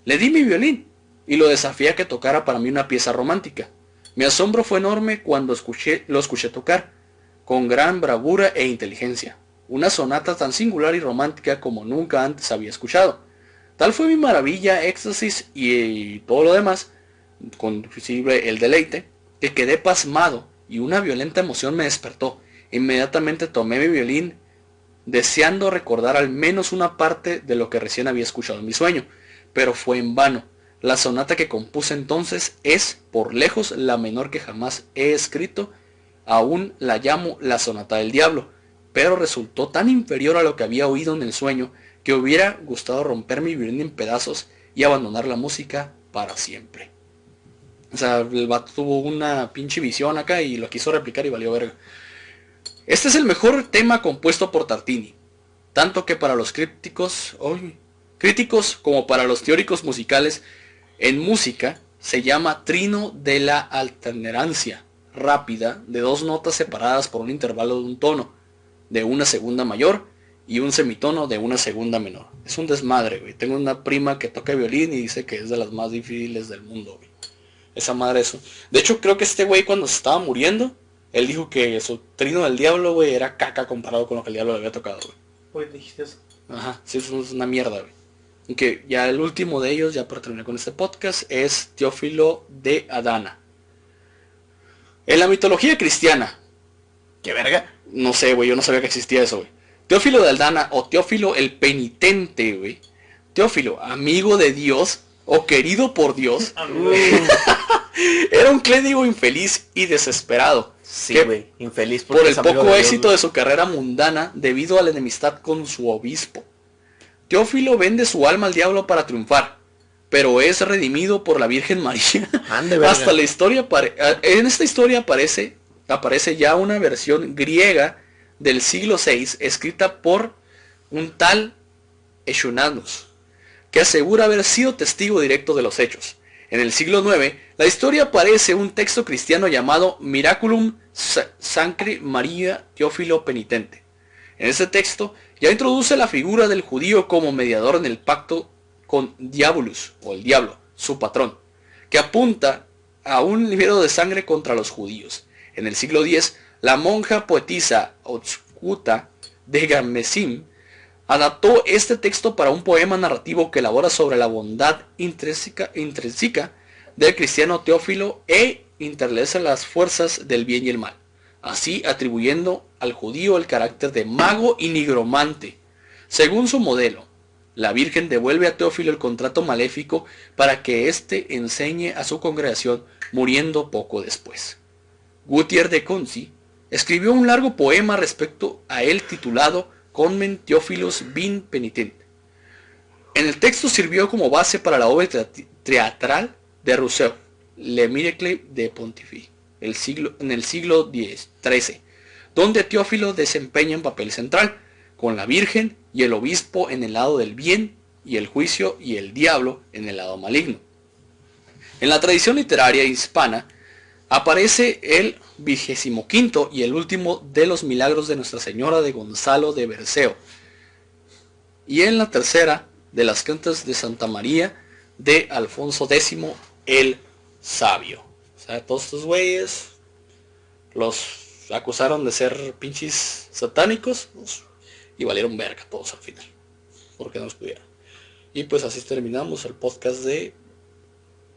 S1: le di mi violín y lo desafié a que tocara para mí una pieza romántica. Mi asombro fue enorme cuando lo escuché tocar, con gran bravura e inteligencia, una sonata tan singular y romántica como nunca antes había escuchado. Tal fue mi maravilla, éxtasis y todo lo demás, inclusive el deleite, que quedé pasmado y una violenta emoción me despertó. Inmediatamente tomé mi violín, deseando recordar al menos una parte de lo que recién había escuchado en mi sueño, pero fue en vano. La sonata que compuse entonces es, por lejos, la menor que jamás he escrito. Aún la llamo la sonata del diablo, pero resultó tan inferior a lo que había oído en el sueño que hubiera gustado romper mi violín en pedazos y abandonar la música para siempre. O sea, el vato tuvo una pinche visión acá y lo quiso replicar y valió verga. Este es el mejor tema compuesto por Tartini, tanto que para los críticos como para los teóricos musicales, en música se llama trino de la alternerancia rápida de dos notas separadas por un intervalo de un tono, de una segunda mayor y un semitono de una segunda menor. Es un desmadre, güey. Tengo una prima que toca violín y dice que es de las más difíciles del mundo, güey. Esa madre eso. De hecho, creo que este güey cuando se estaba muriendo, él dijo que su trino del diablo, güey, era caca comparado con lo que el diablo le había tocado, güey.
S2: Pues dijiste eso.
S1: Ajá, sí, es una mierda, güey. Que ya el último de ellos, ya para terminar con este podcast, es Teófilo de Adana. En la mitología cristiana,
S3: ¿Qué verga?
S1: no sé, güey, yo no sabía que existía eso, güey. Teófilo de Adana o Teófilo el penitente, güey. Teófilo, amigo de Dios o querido por Dios, era un clérigo infeliz y desesperado.
S3: Sí,
S1: que
S3: güey. Infeliz
S1: por el
S3: es amigo
S1: poco
S3: de Dios,
S1: éxito
S3: güey.
S1: de su carrera mundana debido a la enemistad con su obispo. Teófilo vende su alma al diablo para triunfar, pero es redimido por la Virgen María.
S3: Ande, verga.
S1: Hasta la historia en esta historia aparece ya una versión griega del siglo VI escrita por un tal Eschonanus, que asegura haber sido testigo directo de los hechos. En el siglo IX, la historia aparece un texto cristiano llamado Miraculum Sancti Maria Teófilo Penitente. En este texto ya introduce la figura del judío como mediador en el pacto con Diabolus, o el diablo, su patrón, que apunta a un libero de sangre contra los judíos. En el siglo X, la monja poetisa Otskuta de Gamesim adaptó este texto para un poema narrativo que elabora sobre la bondad intrínseca del cristiano Teófilo e interlaza las fuerzas del bien y el mal, así atribuyendo al judío el carácter de mago y nigromante. Según su modelo, la Virgen devuelve a Teófilo el contrato maléfico para que éste enseñe a su congregación, muriendo poco después. Gutier de Conci escribió un largo poema respecto a él titulado Conmen Theophilus Bin Penitente. En el texto sirvió como base para la obra teatral de Rousseau, Le Miracle de Pontify, en el siglo XIII, donde Teófilo desempeña un papel central, con la Virgen y el obispo en el lado del bien y el juicio y el diablo en el lado maligno. En la tradición literaria hispana aparece el 25º y el último de los milagros de Nuestra Señora de Gonzalo de Berceo, y en la tercera de las cantas de Santa María de Alfonso X el Sabio. O sea, todos estos güeyes los acusaron de ser pinches satánicos y valieron verga todos al final, porque no los pudieron. Y pues así terminamos el podcast de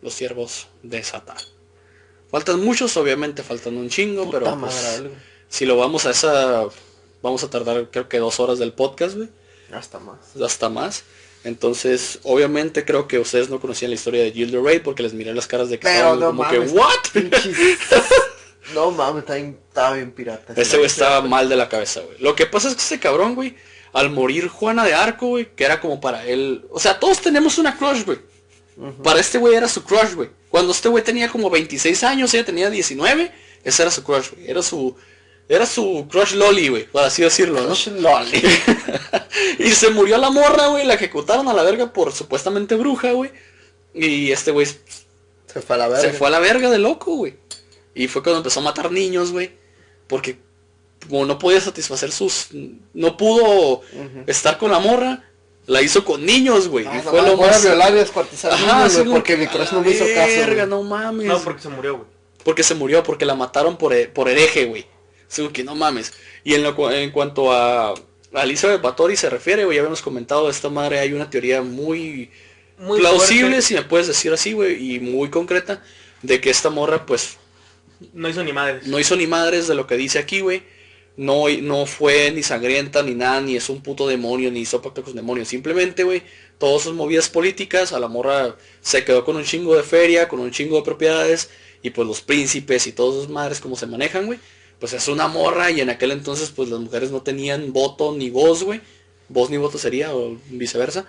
S1: los siervos de Satán. Faltan muchos, obviamente faltan un chingo,
S3: Puta
S1: pero
S3: madre,
S1: pues,
S3: algo.
S1: si lo vamos vamos a tardar creo que 2 horas del podcast, güey,
S3: Hasta más.
S1: hasta más. Entonces, obviamente creo que ustedes no conocían la historia de Gilderoy porque les miré las caras de que
S3: Pero
S1: estaban
S3: no
S1: como
S3: mames.
S1: que, ¿what?
S3: No mames, estaba bien pirata.
S1: Ese güey estaba mal de la cabeza, güey. Lo que pasa es que ese cabrón, güey, al morir Juana de Arco, güey, que era como para él... O sea, todos tenemos una crush, güey. Para este güey era su crush, güey. Cuando este güey tenía como 26 años, ella tenía 19, ese era su crush, güey. Era su crush loli, güey, por así decirlo, ¿no?
S3: Crush loli.
S1: Y se murió la morra, güey, la ejecutaron a la verga por supuestamente bruja, güey. Y este güey
S3: Se fue a la verga.
S1: se fue a la verga de loco, güey. Y fue cuando empezó a matar niños, güey. Porque como no podía satisfacer no pudo estar con la morra, la hizo con niños, güey. Y fue lo más...
S3: violar y descuartizar
S1: Ajá,
S3: niños, güey, porque mi crush no me hizo caso,
S1: verga,
S3: güey.
S1: no mames.
S2: No, porque se murió, güey.
S1: Porque se murió, porque la mataron por hereje, güey. Así que no mames. Y en cuanto a Elizabeth Báthory se refiere, güey, ya habíamos comentado de esta madre, hay una teoría muy plausible,
S2: fuerte.
S1: si me puedes decir así, güey, y muy concreta, de que esta morra, pues,
S2: No hizo ni madres.
S1: no hizo ni madres de lo que dice aquí, güey. No fue ni sangrienta ni nada, ni es un puto demonio, ni hizo pacto con demonios. Simplemente, güey, todas sus movidas políticas, a la morra se quedó con un chingo de feria, con un chingo de propiedades, y pues los príncipes y todas sus madres como se manejan, güey. Pues es una morra, y en aquel entonces pues las mujeres no tenían voto ni voz, güey. Voz ni voto sería, o viceversa.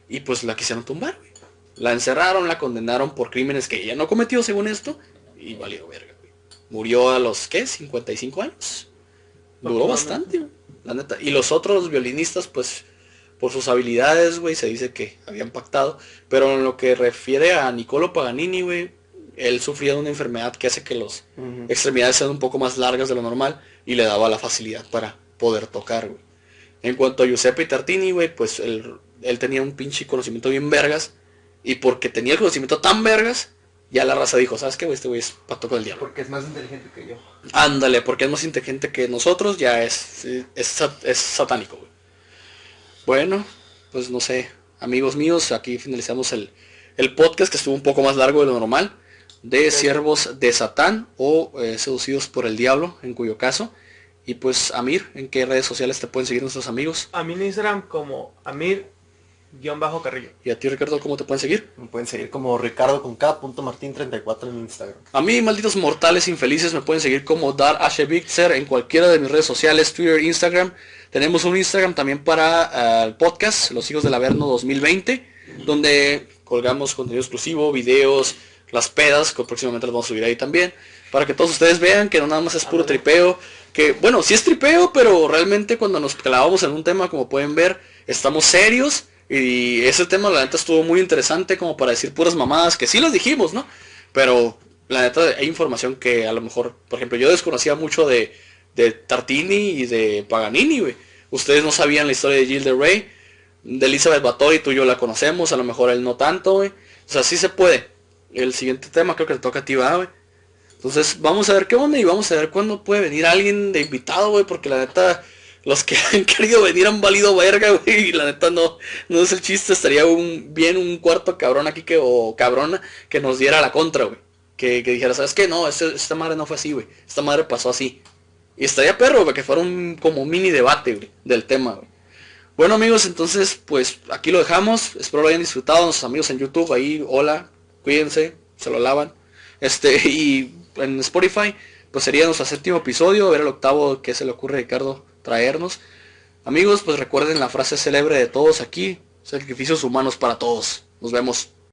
S1: Y pues la quisieron tumbar, güey. La encerraron, la condenaron por crímenes que ella no cometió según esto, y valió verga, güey. Murió a los, ¿qué? 55 años. Duró bastante, güey, la neta. Y los otros violinistas, pues, por sus habilidades, güey, se dice que habían pactado. Pero en lo que refiere a Niccolo Paganini, güey, él sufría de una enfermedad que hace que las extremidades sean un poco más largas de lo normal y le daba la facilidad para poder tocar, güey. En cuanto a Giuseppe Tartini, güey, pues él tenía un pinche conocimiento bien vergas. Y porque tenía el conocimiento tan vergas, ya la raza dijo, ¿sabes qué, güey? Este güey es pacto con el diablo.
S3: Porque es más inteligente que yo.
S1: Ándale, porque es más inteligente que nosotros, ya es satánico, güey. Bueno, pues no sé, amigos míos, aquí finalizamos el podcast que estuvo un poco más largo de lo normal, de siervos de Satán o seducidos por el diablo, en cuyo caso. Y pues, Amir, ¿en qué redes sociales te pueden seguir nuestros amigos?
S2: A mí en Instagram como Amir-Carrillo.
S1: Y a ti, Ricardo, ¿cómo te pueden seguir?
S3: Me pueden seguir como Ricardo con K.Martin34 en Instagram.
S1: A mí, malditos mortales infelices, me pueden seguir como DarHBixer en cualquiera de mis redes sociales, Twitter, Instagram. Tenemos un Instagram también para el podcast, Los Hijos del Averno 2020, donde colgamos contenido exclusivo, videos, las pedas, que próximamente las vamos a subir ahí también, para que todos ustedes vean que no nada más es puro tripeo, que bueno, sí es tripeo, pero realmente cuando nos clavamos en un tema, como pueden ver, estamos serios. Y ese tema la neta estuvo muy interesante como para decir puras mamadas, que sí las dijimos, ¿no? Pero la neta hay información que a lo mejor, por ejemplo, yo desconocía mucho de Tartini y de Paganini, güey. Ustedes no sabían la historia de Gilles de Rais, de Elizabeth Báthory, tú y yo la conocemos, a lo mejor él no tanto, güey. O sea, sí se puede. El siguiente tema creo que te toca a ti, ¿verdad, güey? Entonces vamos a ver qué onda y vamos a ver cuándo puede venir alguien de invitado, güey, porque la neta... Los que han querido venir han valido verga, güey, y la neta no es el chiste, estaría bien un cuarto cabrón aquí o cabrona que nos diera la contra, güey. Que dijera, ¿sabes qué? No, esta madre no fue así, güey. Esta madre pasó así. Y estaría perro, güey, que fuera un como mini debate, güey, del tema, güey. Bueno, amigos, entonces, pues, aquí lo dejamos. Espero lo hayan disfrutado. Nuestros amigos en YouTube, ahí, hola, cuídense, se lo lavan. Y en Spotify, pues sería nuestro 7º episodio, a ver el 8º que se le ocurre a Ricardo traernos. Amigos, pues recuerden la frase célebre de todos aquí, sacrificios humanos para todos. Nos vemos.